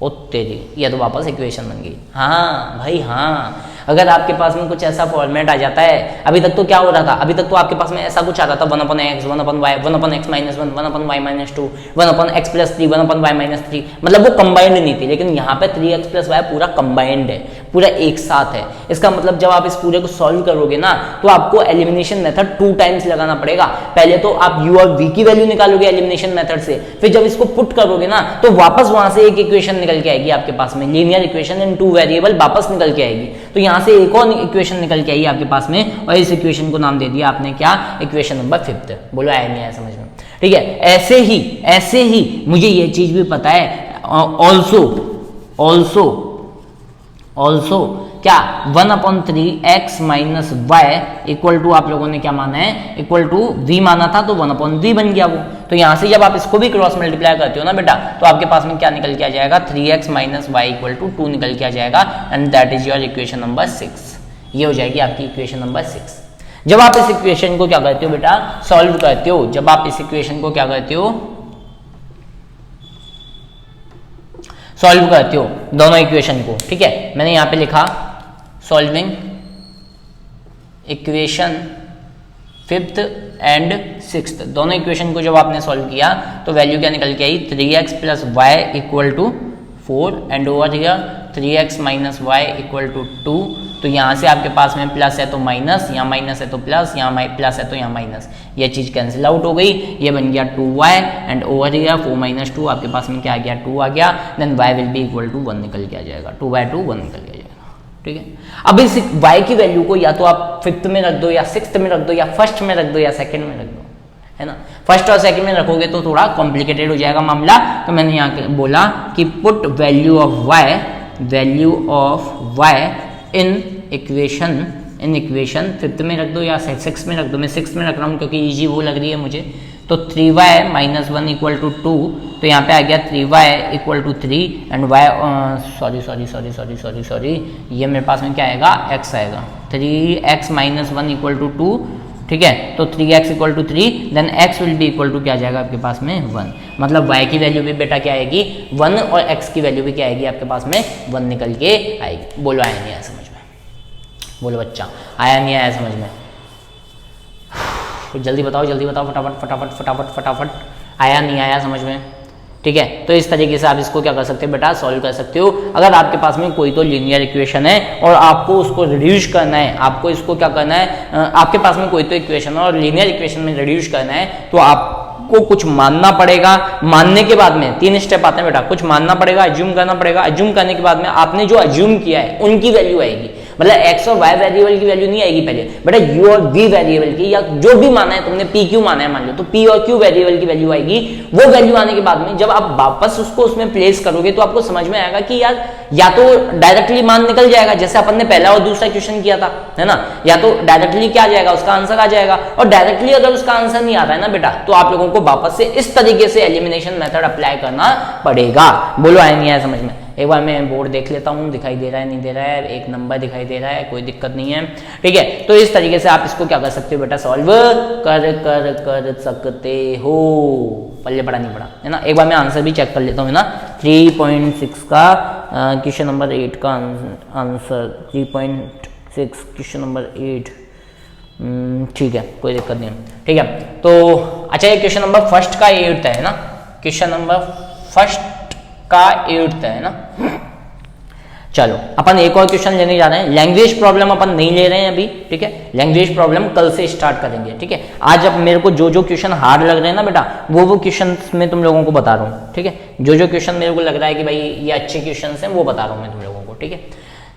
ओ तेरी, ये तो वापस इक्वेशन बन गई। हाँ भाई हाँ, अगर आपके पास में कुछ ऐसा फॉर्मेट आ जाता है, अभी तक तो क्या हो रहा था, अभी तक तो आपके पास में ऐसा कुछ आ रहा था 1/x 1/y 1/x - 1 1/y - 2 1/x + 3 1/y - 3, मतलब वो कंबाइंड नहीं थी, लेकिन यहाँ पे 3x + y पूरा कंबाइंड है, पूरा एक साथ है। इसका मतलब जब आप इस पूरे को सॉल्व करोगे ना तो आपको एलिमिनेशन मेथड 2 टाइम्स लगाना पड़ेगा। पहले तो आप u और v की वैल्यू निकालोगे एलिमिनेशन मेथड से, फिर जब इसको पुट करोगे ना तो वापस वहां से एक इक्वेशन निकल के आएगी आपके पास में, लीनियर इक्वेशन इन 2 वेरिएबल वापस निकल के आएगी। तो यहाँ से एक और इक्वेशन निकल के आई आपके पास में, और इस इक्वेशन को नाम दे दिया आपने क्या, इक्वेशन नंबर 5। बोलो आया नहीं आया समझ में? ठीक है, ऐसे ही मुझे ये चीज भी पता है ऑल्सो क्या 1/3x - y इक्वल टू, आप लोगों ने क्या माना है, इक्वल टू v माना था, तो 1/3 बन गया वो। तो यहां से जब आप इसको भी क्रॉस मल्टीप्लाई करते हो ना बेटा, तो आपके पास में क्या निकल के आ जाएगा, 3x - y इक्वल टू 2 निकल के आ जाएगा, and that is your equation number 6। ये हो जाएगी आपकी इक्वेशन नंबर 6। जब आप इस इक्वेशन को क्या करते हो बेटा, सॉल्व करते हो, जब आप इस इक्वेशन को क्या करते हो, सॉल्व करते हो दोनों इक्वेशन को, ठीक है, मैंने यहां पे लिखा solving equation 5th and 6th, दोनों इक्वेशन को जब आपने सॉल्व किया तो वैल्यू क्या निकल के आई, 3x + y equal to 4, and over here 3x - y equal to 2। तो यहाँ से आपके पास में प्लस है तो माइनस, यहाँ माइनस है तो प्लस, यहाँ प्लस है तो यहाँ माइनस, ये चीज़ कैंसिल आउट हो गई, ये बन गया 2y, एंड ओवर हियर 4 - 2 आपके पास में क्या आ गया, 2 आ गया, then y will be equal to 1 निकल के आ जाएगा, 2/2 1 निकल के आ जाएगा। ठीक है, अब इस y की वैल्यू को या तो आप 5th में रख दो, या 6th में रख दो, या 1st में रख दो, या 2nd में रख दो, है ना। 1st और 2nd में रखोगे तो थोड़ा कॉम्प्लिकेटेड हो जाएगा मामला, तो मैंने यहाँ बोला कि put value of y in equation 5th में रख दो या 6th में रख दो, मैं 6th में रख रहा हूँ क्योंकि इजी वो लग रही है मुझे। तो 3y - 1 इक्वल टू 2, तो यहाँ पे आ गया 3y equal to 3, and y sorry, ये मेरे पास में क्या आएगा, x आएगा, 3x - 1 इक्वल टू 2, ठीक है, तो 3x equal to 3, then x will be equal to क्या आ जाएगा आपके पास में 1, मतलब y की वैल्यू भी बेटा क्या आएगी 1, और x की वैल्यू भी क्या आएगी आपके पास में 1 निकल के आएगी। बोलो आया नहीं आया समझ में, बोलो बच्चा आया नहीं आया समझ में, जल्दी बताओ फटाफट, आया नहीं आया समझ में? ठीक है, तो इस तरीके से आप इसको क्या कर सकते हो बेटा, सॉल्व कर सकते हो। अगर आपके पास में कोई तो लीनियर इक्वेशन है और आपको उसको रिड्यूस करना है, आपको इसको क्या करना है, आपके पास में कोई तो इक्वेशन है और लीनियर इक्वेशन में रिड्यूस करना है, तो आपको कुछ मानना पड़ेगा। मानने के बाद में 3 स्टेप आते हैं बेटा, कुछ मानना पड़ेगा, अज्यूम करना पड़ेगा, अज्यूम करने के बाद में आपने जो अज्यूम किया है उनकी वैल्यू आएगी, मतलब x और y वेरिएबल की वैल्यू नहीं आएगी पहले बेटा, u और v वेरिएबल की, या जो भी माना है तुमने, p q माना है मान लो, तो p और q वेरिएबल की वैल्यू आएगी। वो वैल्यू आने के बाद में जब आप वापस उसको उसमें प्लेस करोगे तो आपको समझ में आएगा कि यार या तो डायरेक्टली मान निकल जाएगा जैसे अपन ने पहला और दूसरा क्वेश्चन किया था, है ना, या तो डायरेक्टली क्या आ जाएगा, उसका आंसर आ जाएगा। और डायरेक्टली अगर उसका आंसर नहीं आता है ना बेटा, तो आप लोगों को वापस से इस तरीके से एलिमिनेशन मेथड अप्लाई करना पड़ेगा। बोलो आया नहीं आया समझ में? एक बार मैं बोर्ड देख लेता हूँ, दिखाई दे रहा है नहीं दे रहा है, एक नंबर दिखाई दे रहा है, कोई दिक्कत नहीं है, ठीक है। तो इस तरीके से आप इसको क्या कर सकते हो बेटा, सॉल्व कर सकते हो। पल्ले पड़ा नहीं पड़ा, है ना। एक बार मैं आंसर भी चेक कर लेता हूँ ना, 3.6 का क्वेश्चन नंबर 8 का आंसर, 3.6 क्वेश्चन नंबर 8, ठीक है, कोई दिक्कत नहीं है, ठीक है। तो अच्छा, ये क्वेश्चन नंबर 1st का 8th है ना, क्वेश्चन नंबर 1st का 8th है ना। चलो अपन एक और क्वेश्चन लेने जा रहे हैं। लैंग्वेज प्रॉब्लम अपन नहीं ले रहे हैं अभी, ठीक है, लैंग्वेज प्रॉब्लम कल से स्टार्ट करेंगे, ठीक है। आज अब मेरे को जो क्वेश्चन हार्ड लग रहे हैं ना बेटा, वो क्वेश्चन में तुम लोगों को बता रहा हूँ, ठीक है। जो क्वेश्चन मेरे को लग रहा है कि भाई ये अच्छे क्वेश्चन हैं, वो बता रहा हूँ मैं तुम लोगों को, ठीक है।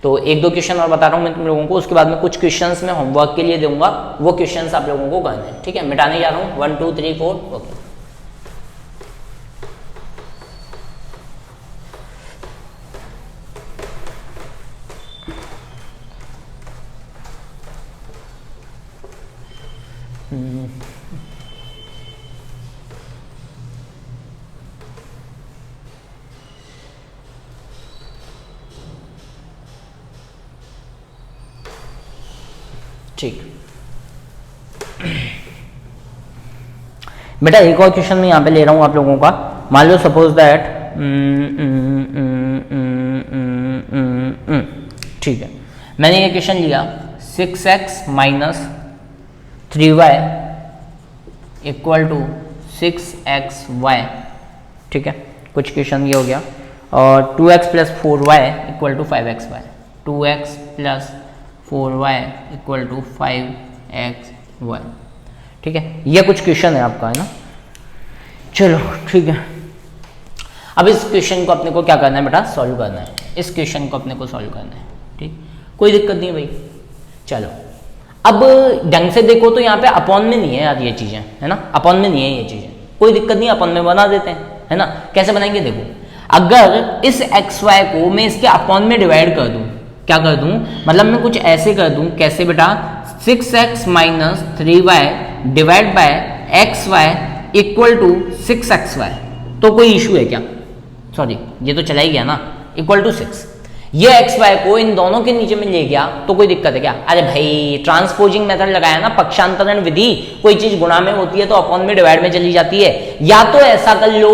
तो 1-2 क्वेश्चन और बता रहा हूँ मैं तुम लोगों को, उसके बाद में कुछ क्वेश्चंस मैं होमवर्क के लिए दूंगा, वो क्वेश्चंस आप लोगों को करने हैं, ठीक है। मिटाने जा रहा हूँ 1 2 3 4, ओके। ठीक बेटा, एक और क्वेश्चन मैं यहाँ पे ले रहा हूँ आप लोगों का। मान लो सपोज दैट, ठीक है, मैंने ये क्वेश्चन लिया 6x minus 3y equal to 6xy, ठीक है, कुछ क्वेश्चन ये हो गया, और 2x plus 4y equal to 5xy, 2x plus 4y equal to 5xy, ठीक है, ये कुछ क्वेश्चन है आपका, है ना। चलो ठीक है, अब इस क्वेश्चन को अपने को क्या करना है बेटा, सॉल्व करना है, इस क्वेश्चन को अपने को सॉल्व करना है, ठीक, कोई दिक्कत नहीं भाई। चलो अब ढंग से देखो तो यहाँ पे अपॉन में नहीं है यार ये चीज़ें, है ना, अपॉन में नहीं है ये चीज़ें, कोई दिक्कत नहीं, अपॉन में बना देते हैं, है ना। कैसे बनाएंगे देखो, अगर इस एक्स वाई को मैं इसके अपॉन में डिवाइड कर दूं, क्या कर दूं, मतलब मैं कुछ ऐसे कर दूं, कैसे बेटा, 6x minus 3y divide by x y equal to 6xy, तो कोई इशू है क्या, सॉरी ये तो चला ही गया ना, इक्वल टू 6, ये एक्स वाई को इन दोनों के नीचे में ले गया तो कोई दिक्कत है क्या। अरे भाई ट्रांसपोजिंग मेथड लगाया ना, पक्षांतरण विधि, कोई चीज गुणा में होती है तो अपॉन में डिवाइड में चली जाती है, या तो ऐसा कर लो,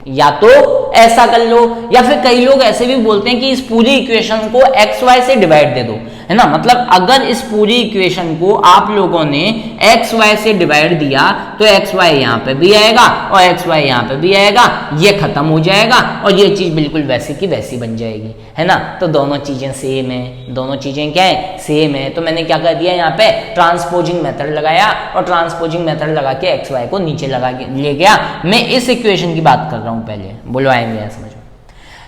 या तो ऐसा कर लो, या फिर कई लोग ऐसे भी बोलते हैं कि इस पूरी इक्वेशन को एक्स वाई से डिवाइड दे दो, है ना, मतलब अगर इस पूरी इक्वेशन को आप लोगों ने एक्स वाई से डिवाइड दिया तो एक्स वाई यहाँ पे भी आएगा और एक्स वाई यहाँ पे भी आएगा, ये खत्म हो जाएगा और ये चीज बिल्कुल वैसी की वैसी बन जाएगी, है ना। तो दोनों चीजें सेम है, दोनों चीजें क्या है, सेम है। तो मैंने क्या कर दिया यहाँ पे, ट्रांसपोजिंग मेथड लगाया और ट्रांसपोजिंग मेथड लगा के एक्स वाई को नीचे लगा के ले गया। मैं इस इक्वेशन की बात कर रहा हूँ, पहले बोलो आएंगे समझो,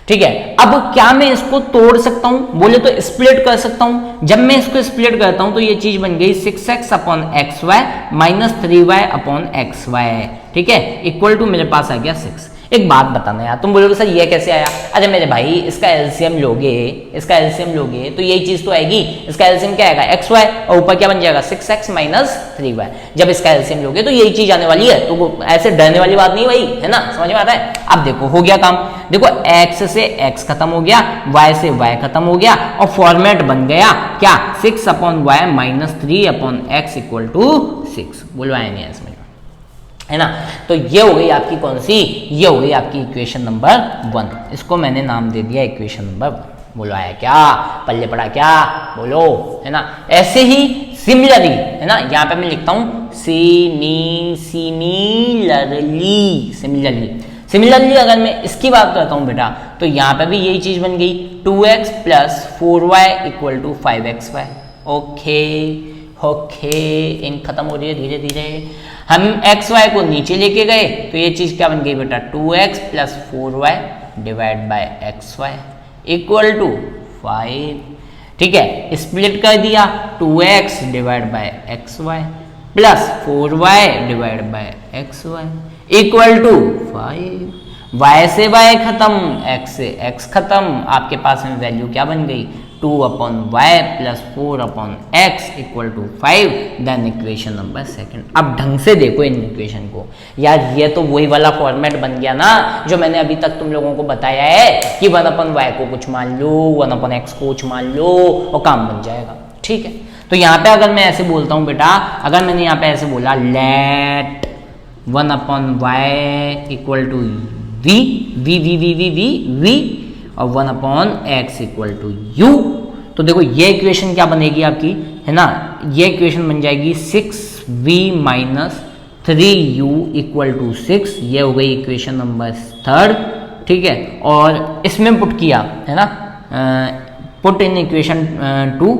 ठीक है। अब क्या मैं इसको तोड़ सकता हूं, बोले तो स्प्लिट कर सकता हूं। जब मैं इसको स्प्लिट करता हूं तो ये चीज बन गई 6x upon x y minus 3y upon x y, ठीक है, इक्वल टू मेरे पास आ गया 6। एक बात बताना यार, तुम बोलोगे सर ये कैसे आया, अरे मेरे भाई इसका एलसीएम लोगे, इसका एलसीएम लोगे तो यही चीज तो आएगी, इसका एलसीएम क्या आएगा, एक्स वाई, और ऊपर क्या बन जाएगा 6x माइनस 3y। जब इसका एलसीएम लोगे तो यही चीज आने वाली है, तो ऐसे डरने वाली बात नहीं भाई, है ना, समझ में आता है। अब देखो हो गया काम, देखो x से x खत्म हो गया, y से y खत्म हो गया, और फॉर्मेट बन गया क्या, 6 upon y minus 3 upon x equal to 6। बोलो आए नहीं समझ, है ना। तो ये हो गई आपकी कौन सी, ये हो गई आपकी इक्वेशन नंबर 1, इसको मैंने नाम दे दिया इक्वेशन नंबर 1। बोलो आया क्या, पल्ले पड़ा क्या, बोलो, है ना। ऐसे ही सिमिलरली, है ना, यहाँ पे मैं लिखता हूँ सिमिलरली अगर मैं इसकी बात करता हूँ बेटा, तो यहाँ पे भी यही चीज बन गई, 2x plus 4y equal to 5xy। Okay इन खत्म हो रही है धीरे धीरे, हम एक्स वाई को नीचे लेके गए तो ये चीज क्या बन गई बेटा, 2x plus 4y divide by x y equal to 5, ठीक है, स्प्लिट कर दिया, 2x divide by x y plus 4y divide by x y equal to 5। y से y खत्म, x से x खत्म, आपके पास में वैल्यू क्या बन गई, 2 upon y plus 4 upon x equal to 5, then equation number 2। अब ढंग से देखो इन इक्वेशन को यार, ये तो वही वाला फॉर्मेट बन गया ना जो मैंने अभी तक तुम लोगों को बताया है कि 1 अपॉन वाई को कुछ मान लो, 1 अपॉन एक्स को कुछ मान लो और काम बन जाएगा, ठीक है। तो यहाँ पे अगर मैं ऐसे बोलता हूँ बेटा, अगर मैंने यहाँ पे ऐसे बोला let 1 upon y equal to v और 1 upon x equal to u, तो देखो ये इक्वेशन क्या बनेगी आपकी, है ना, ये इक्वेशन बन जाएगी 6v minus 3u equal to 6। ये हो गई इक्वेशन नंबर 3, ठीक है। और इसमें पुट किया, है ना, पुट इन इक्वेशन 2,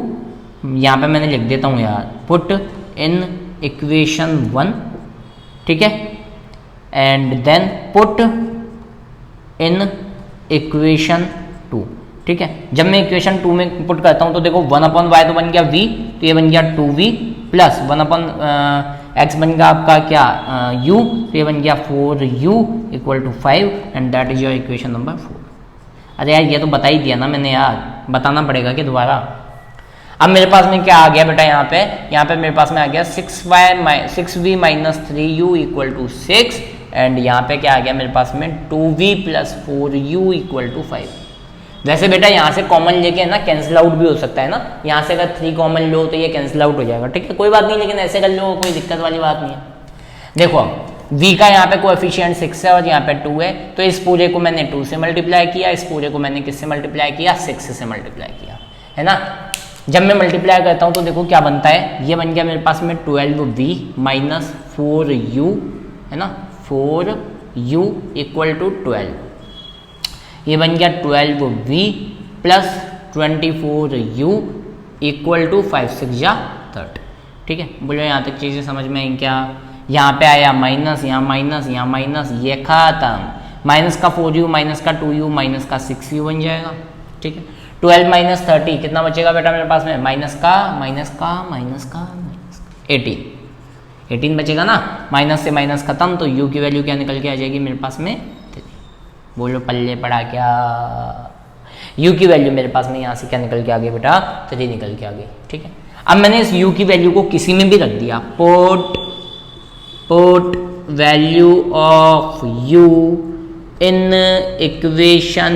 यहाँ पे मैंने लिख देता हूँ यार, पुट इन इक्वेशन 1, ठीक है, and then put in equation 2, ठीक है। जब मैं इक्वेशन 2 में पुट करता हूं तो देखो 1 अपॉन वाई तो बन गया v, तो ये बन गया 2v प्लस 1 अपॉन एक्स बन गया आपका क्या u, तो ये बन गया 4u equal to 5 and that is your equation number 4। अरे यार ये तो बता ही दिया ना मैंने यार, बताना पड़ेगा कि दोबारा। अब मेरे पास में क्या आ गया बेटा, यहाँ पे मेरे पास में आ गया 6v minus 3u equal to 6 and यहाँ पे क्या आ गया मेरे पास में 2v plus 4u equal to 5। वैसे बेटा यहाँ से कॉमन लेके ना कैंसिल आउट भी हो सकता है ना, यहाँ से अगर 3 कॉमन लो तो ये कैंसिल आउट हो जाएगा, ठीक है, कोई बात नहीं, लेकिन ऐसे कर लो कोई दिक्कत वाली बात नहीं है। देखो v का यहाँ पे कोएफिशिएंट 6 है और यहाँ पे 2 है, तो इस पूरे को मैंने 2 से मल्टीप्लाई किया, इस पूरे को मैंने किससे मल्टीप्लाई किया, 6 से मल्टीप्लाई किया, है ना। जब मैं मल्टीप्लाई करता हूँ तो देखो क्या बनता है, ये बन गया मेरे पास में 12v माइनस 4u, है ना, 4u इक्वल टू 12, ये बन गया 12v plus 24u equal to 5 6 या 30। ठीक है, बोलो यहाँ तक चीज़ें समझ में आई क्या? यहाँ पे आया माइनस, यहाँ माइनस, यहाँ माइनस, ये खत्म, माइनस का 4u माइनस का 2u माइनस का 6u बन जाएगा। ठीक है, 12 माइनस 30 कितना बचेगा बेटा मेरे पास में? माइनस का 18 बचेगा ना, माइनस से माइनस खत्म, तो u की वैल्यू क्या निकल के आ जाएगी मेरे पास में? 3। बोलो पल्ले पड़ा क्या? u की वैल्यू मेरे पास में यहाँ से क्या निकल के आ गई बेटा? 3 निकल के आ गई। ठीक है, अब मैंने इस u की वैल्यू को किसी में भी रख दिया, put value of u in equation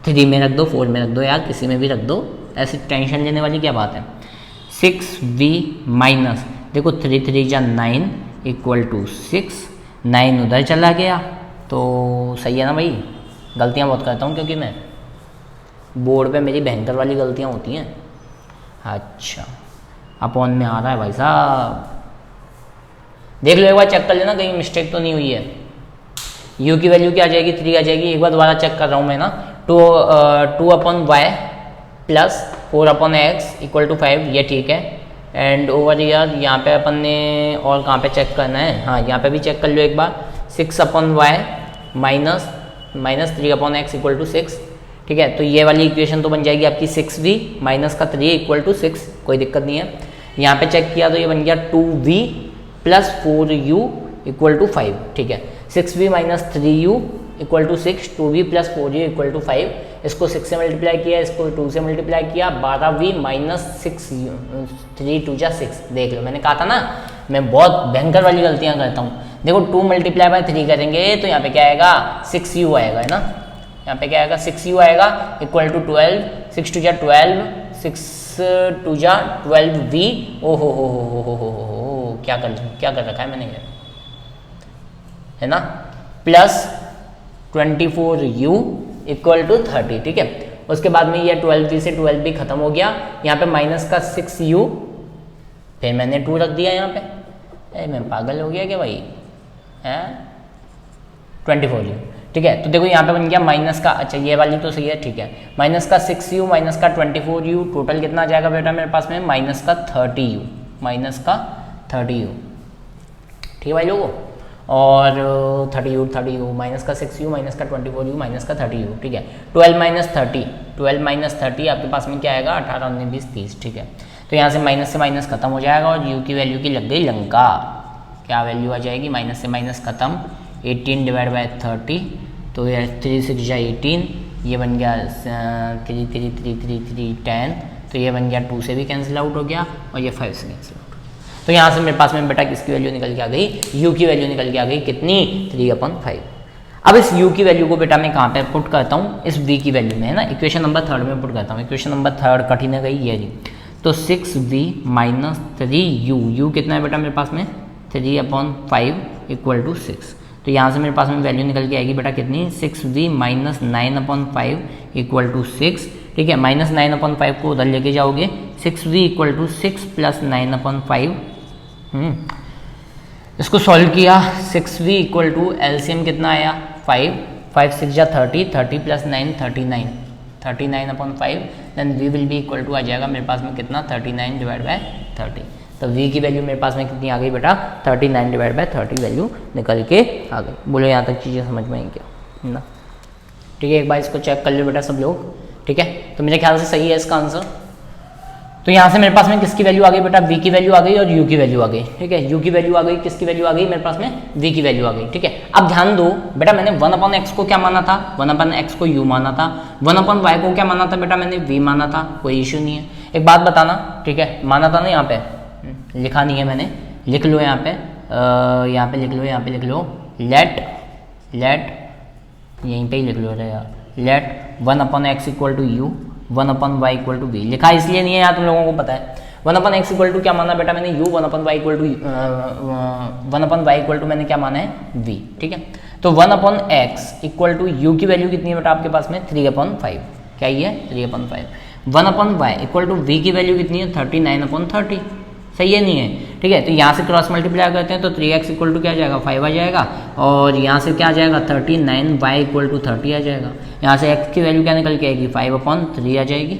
3 में रख दो, 4 में रख दो, यार किसी में भी रख दो, ऐसी टेंशन लेने वाली क्या बात है। 6v माइनस, देखो 3 3 जा 9 इक्वल टू 6, 9 उधर चला गया तो सही है ना भाई। गलतियाँ बहुत करता हूँ क्योंकि मैं बोर्ड पे मेरी भयंकर वाली गलतियाँ होती हैं। अच्छा, अपॉन में आ रहा है भाई साहब, देख लो एक बार, चेक कर लेना कहीं मिस्टेक तो नहीं हुई है। u की वैल्यू क्या आ जाएगी? 3 आ जाएगी। एक बार दोबारा चेक कर रहा हूँ मैं ना, 2 upon y plus 4 upon x equal to 5, ये ठीक है। एंड ओवर ईयर यहाँ पे अपन ने और कहाँ पे चेक करना है? हाँ, यहाँ पे भी चेक कर लो एक बार, 6 upon y minus 3 upon x equal to 6। ठीक है, तो ये वाली इक्वेशन तो बन जाएगी आपकी 6v माइनस का 3 इक्वल टू 6, कोई दिक्कत नहीं है। यहाँ पे चेक किया तो ये बन गया 2v plus 4u equal to 5। ठीक है, 6v minus 3u equal to 6, 2v plus 4u equal to 5, इसको 6 से मल्टीप्लाई किया, इसको 2 से मल्टीप्लाई किया, 12v माइनस 6u, 3 2 जा 6। देख लो, मैंने कहा था ना मैं बहुत भयंकर वाली गलतियाँ करता हूँ। देखो 2 मल्टीप्लाई बाय 3 करेंगे तो यहाँ पे क्या आएगा? 6u आएगा, है ना, यहाँ पे क्या आएगा? 6u आएगा इक्वल टू 12, 6 2 जा 12, 6 2 जा 12v। ओ हो, क्या कर रखा है मैंने ये, है ना, प्लस 24u इक्वल टू 30। ठीक है, उसके बाद में ये 12v से 12v खत्म हो गया, यहाँ पे माइनस का 6u, फिर मैंने 2 रख दिया यहाँ पे। मैं पागल हो गया क्या भाई? 24u। ठीक है, तो देखो यहाँ पे बन गया माइनस का, अच्छा ये वाली तो सही है, ठीक है, माइनस का 6u माइनस का 24u, टोटल कितना आ जाएगा बेटा मेरे पास में? माइनस का 30u, माइनस का 30u। ठीक है भाई लोगों, और 30u माइनस का 6u माइनस का 24u माइनस का 30u। ठीक है, 12 माइनस 30 आपके पास में क्या आएगा? 18 19 20 30। ठीक है, तो यहाँ से माइनस खत्म हो जाएगा और u की वैल्यू की लग गई लंका। क्या वैल्यू आ जाएगी? माइनस से माइनस खत्म, 18 डिवाइड बाय 30, तो ये 3 6 जा 18, ये बन गया 3 3 3 3 3 10, तो ये बन गया 2 से भी कैंसिल आउट हो गया और ये 5 से कैंसिल आउट हो गया। तो यहाँ से मेरे पास में बेटा किसकी वैल्यू निकल के आ गई? u की वैल्यू निकल के आ गई कितनी? 3/5। अब इस u की वैल्यू को बेटा मैं कहाँ पे पुट करता हूँ? इस v की वैल्यू में, है ना, इक्वेशन नंबर 3 में पुट करता हूँ। इक्वेशन नंबर 3 कठिन है गई, ये जी, तो 6v माइनस 3u, कितना है बेटा मेरे पास में? 3/5 इक्वल टू 6। तो यहाँ से मेरे पास में वैल्यू निकल के आएगी बेटा कितनी? 6v minus 9/5 equal to 6। ठीक है, माइनस 9/5 को उधर लेके जाओगे, 6v इक्वल टू 6 प्लस 9/5। इसको सॉल्व किया, 6v इक्वल टू एलसीएम कितना आया? 5, 5 6 जा 30, 30 plus 9 39, 39/5, then v will be equal to आ जाएगा मेरे पास में कितना? 39 डिवाइड बाय 30। तो v की वैल्यू मेरे पास में कितनी आ गई बेटा? 39 डिवाइड बाय 30 वैल्यू निकल के आ गई। बोलो यहाँ तक चीज़ें समझ में आई क्या? ना, ठीक है, एक बार इसको चेक कर लो बेटा सब लोग। ठीक है, तो मेरे ख्याल से सही है इसका आंसर। तो यहाँ से मेरे पास में किसकी वैल्यू आ गई बेटा? v की वैल्यू आ गई और u की वैल्यू आ गई। ठीक है, u की वैल्यू आ गई, किसकी वैल्यू आ गई मेरे पास में? v की वैल्यू आ गई। ठीक है, अब ध्यान दो बेटा, मैंने 1/x को क्या माना था? 1/x को u माना था। 1/y को क्या माना था बेटा? मैंने v माना था। कोई इश्यू नहीं है। एक बात बताना, ठीक है, माना था ना, यहाँ पे लिखा नहीं है मैंने, लिख लो यहाँ पे, यहाँ पे लिख लो, यहाँ पे लिख लो, लेट यहीं पे ही लिख लो यार, let 1/x equal to u, 1/y equal to v। लिखा इसलिए नहीं है यार, तुम लोगों को पता है 1/x इक्वल टू क्या माना बेटा मैंने? u, 1/y इक्वल टू मैंने क्या माना है? v। ठीक है, तो 1/x इक्वल टू यू की वैल्यू कितनी है बेटा आपके पास में 3/5, क्या ये 3/5। 1/y इक्वल टू v की वैल्यू कितनी है 39/30, सही है नहीं है, ठीक है। तो यहाँ से क्रॉस मल्टीप्लाई करते हैं तो 3x इक्वल टू क्या आ जाएगा 5 आ जाएगा, और यहाँ से क्या आ जाएगा 39y इक्वल टू 30 आ जाएगा। यहाँ से x की वैल्यू क्या निकल के आएगी 5/3 आ जाएगी,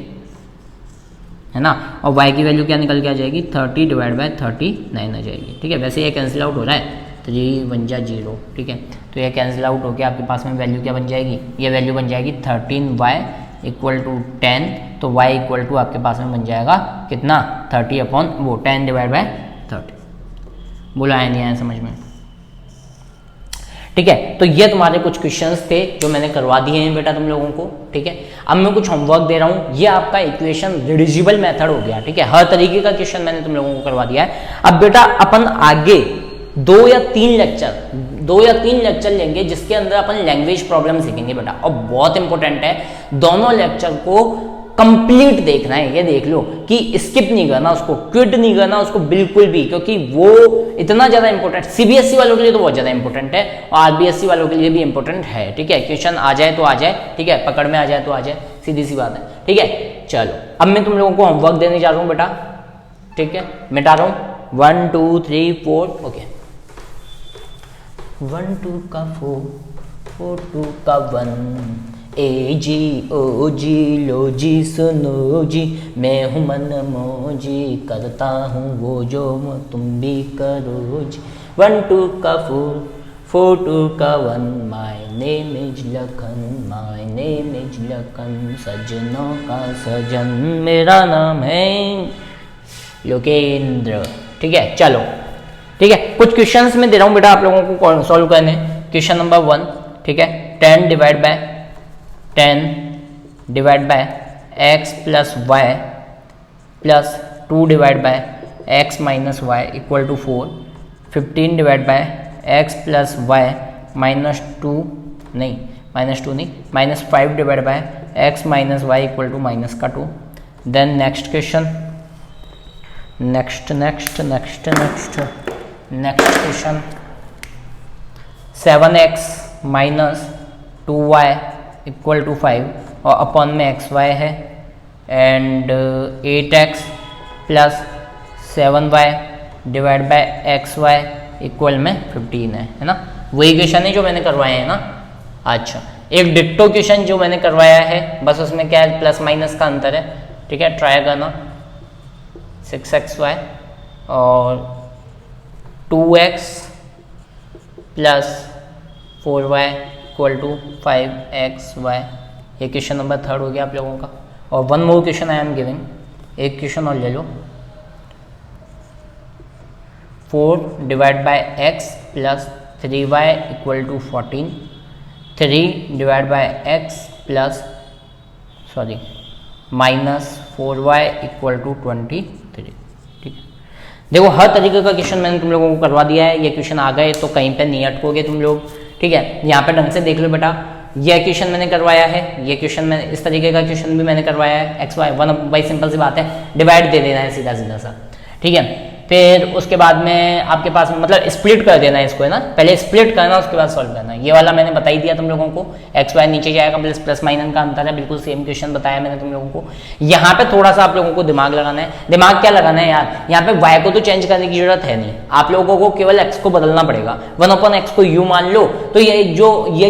है ना, और y की वैल्यू क्या निकल के आ जाएगी 30/39 आ जाएगी, ठीक है। वैसे ये कैंसिल आउट हो रहा है, 3 1 जा 0, ठीक है। तो ये कैंसिल आउट होकर आपके पास में वैल्यू क्या बन जाएगी, ये वैल्यू बन जाएगी 13y इक्वल टू 10, तो y इक्वल टू आपके पास में बन जाएगा कितना 10/30। बोला है नहीं आया समझ में, ठीक है। तो ये तुम्हारे कुछ क्वेश्चंस थे जो मैंने करवा दिए हैं बेटा तुम लोगों को, ठीक है। अब मैं कुछ होमवर्क दे रहा हूँ, ये आपका इक्वेशन रिड्यूसिबल मेथड हो गया, ठीक है। हर तरीके का क्वेश्चन मैंने तुम लोगों को करवा दिया है। अब बेटा अपन आगे 2 या 3 लेक्चर लेंगे जिसके अंदर अपन लैंग्वेज प्रॉब्लम सीखेंगे बेटा, और बहुत इंपॉर्टेंट है, दोनों लेक्चर को कंप्लीट देखना है। ये देख लो कि स्किप नहीं करना उसको, क्विट नहीं करना उसको बिल्कुल भी, क्योंकि वो इतना ज्यादा इंपॉर्टेंट सीबीएसई वालों के लिए तो बहुत ज्यादा इंपॉर्टेंट है, और आरबीएसई वालों के लिए भी इंपॉर्टेंट है, ठीक है। क्वेश्चन आ जाए तो आ जाए, ठीक है, पकड़ में आ जाए तो आ जाए, सीधी सी बात है, ठीक है। चलो अब मैं तुम लोगों को होमवर्क देने जा रहा हूँ बेटा, ठीक है, मिटा रहा हूँ 1 2 3 4, ओके। 1 2 का 4 4 2 का 1, ए जी ओ जी लो जी सुनो जी, मैं हूँ मन मोजी करता हूँ वो जो तुम भी करो जी। 1 2 का 4 4 2 का 1, my name is Lakhan, my name is Lakhan, सजनों का सजन मेरा नाम है लोकेंद्र, ठीक है। चलो ठीक है, कुछ क्वेश्चंस में दे रहा हूँ बेटा आप लोगों को सॉल्व करने। क्वेश्चन नंबर 1, ठीक है, 10 divide by x plus y plus 2 divide by x minus y equal to 4, 15 divide by x plus y minus 2 नहीं minus 5 divide by x minus y equal to minus का 2। Then next question, next question 7x minus 2y equal to 5 और अपॉन में xy है, and 8x plus 7y divide by xy equal में 15 है ना। वही क्वेश्चन है जो मैंने करवाए हैं ना। अच्छा, एक डिट्टो क्वेश्चन जो मैंने करवाया है, बस उसमें क्या है प्लस माइनस का अंतर है, ठीक है। ट्राई करना 6xy और 2x plus 4y equal to 5xy, ये क्वेश्चन नंबर 3 हो गया आप लोगों का। और 1 more question I am giving, एक क्वेश्चन और ले लो। 4 divide by x plus 3y equal to 14, 3 divide by x plus minus 4y equal to 23, ठीक है। देखो हर तरीके का क्वेश्चन मैंने तुम लोगों को करवा दिया है। ये क्वेश्चन आ गए तो कहीं पे नहीं अटकोगे तुम लोग, ठीक है। यहाँ पे ढंग से देख लो बेटा, ये क्वेश्चन मैंने करवाया है, ये क्वेश्चन मैंने इस तरीके का क्वेश्चन भी मैंने करवाया है। एक्स वाई 1 बाई सिंपल सी बात है, डिवाइड दे देना है सीधा सीधा सा, ठीक है। फिर उसके बाद में आपके पास मतलब स्प्लिट कर देना है इसको, है ना। पहले स्प्लिट करना उसके बाद सॉल्व करना। ये वाला मैंने बता ही दिया तुम लोगों को, एक्स वाई नीचे जाएगा प्लस माइनस का अंतर है, बिल्कुल सेम क्वेश्चन बताया मैंने तुम लोगों को। यहाँ पे थोड़ा सा आप लोगों को दिमाग लगाना है। दिमाग क्या लगाना है यार, यहाँ पे वाई को तो चेंज करने की जरूरत है नहीं, आप लोगों को केवल एक्स को बदलना पड़ेगा। 1/x को यू मान लो, तो ये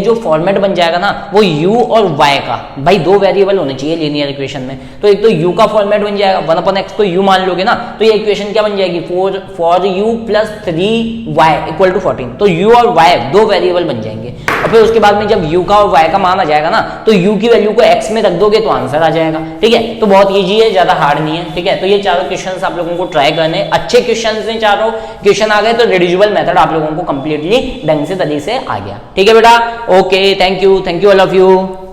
जो फॉर्मेट बन जाएगा ना, वो यू और वाई का, भाई 2 वेरिएबल होने चाहिए लीनियर इक्वेशन में, तो एक तो यू का फॉर्मेट बन जाएगा। 1/x को यू मान लोगे ना, तो ये इक्वेशन क्या बन जाएगी, 4 u plus 3y equal to 14। तो u और y 2 वेरिएबल बन जाएंगे, और फिर उसके बाद में जब u का और y का मान आ जाएगा ना, तो u की वैल्यू को x में रख दोगे तो आंसर आ जाएगा, ठीक है। तो बहुत इजी है, ज्यादा हार्ड नहीं है, ठीक है। तो ये चारों क्वेश्चंस आप लोगों को ट्राई करने, अच्छे क्वेश्चंस हैं, चारों क्वेश्चन आ गए तो रिड्यूसिबल मेथड आप लोगों को कंप्लीटली ढंग से तरीके से आ गया, ठीक है बेटा। Okay, thank you all of you.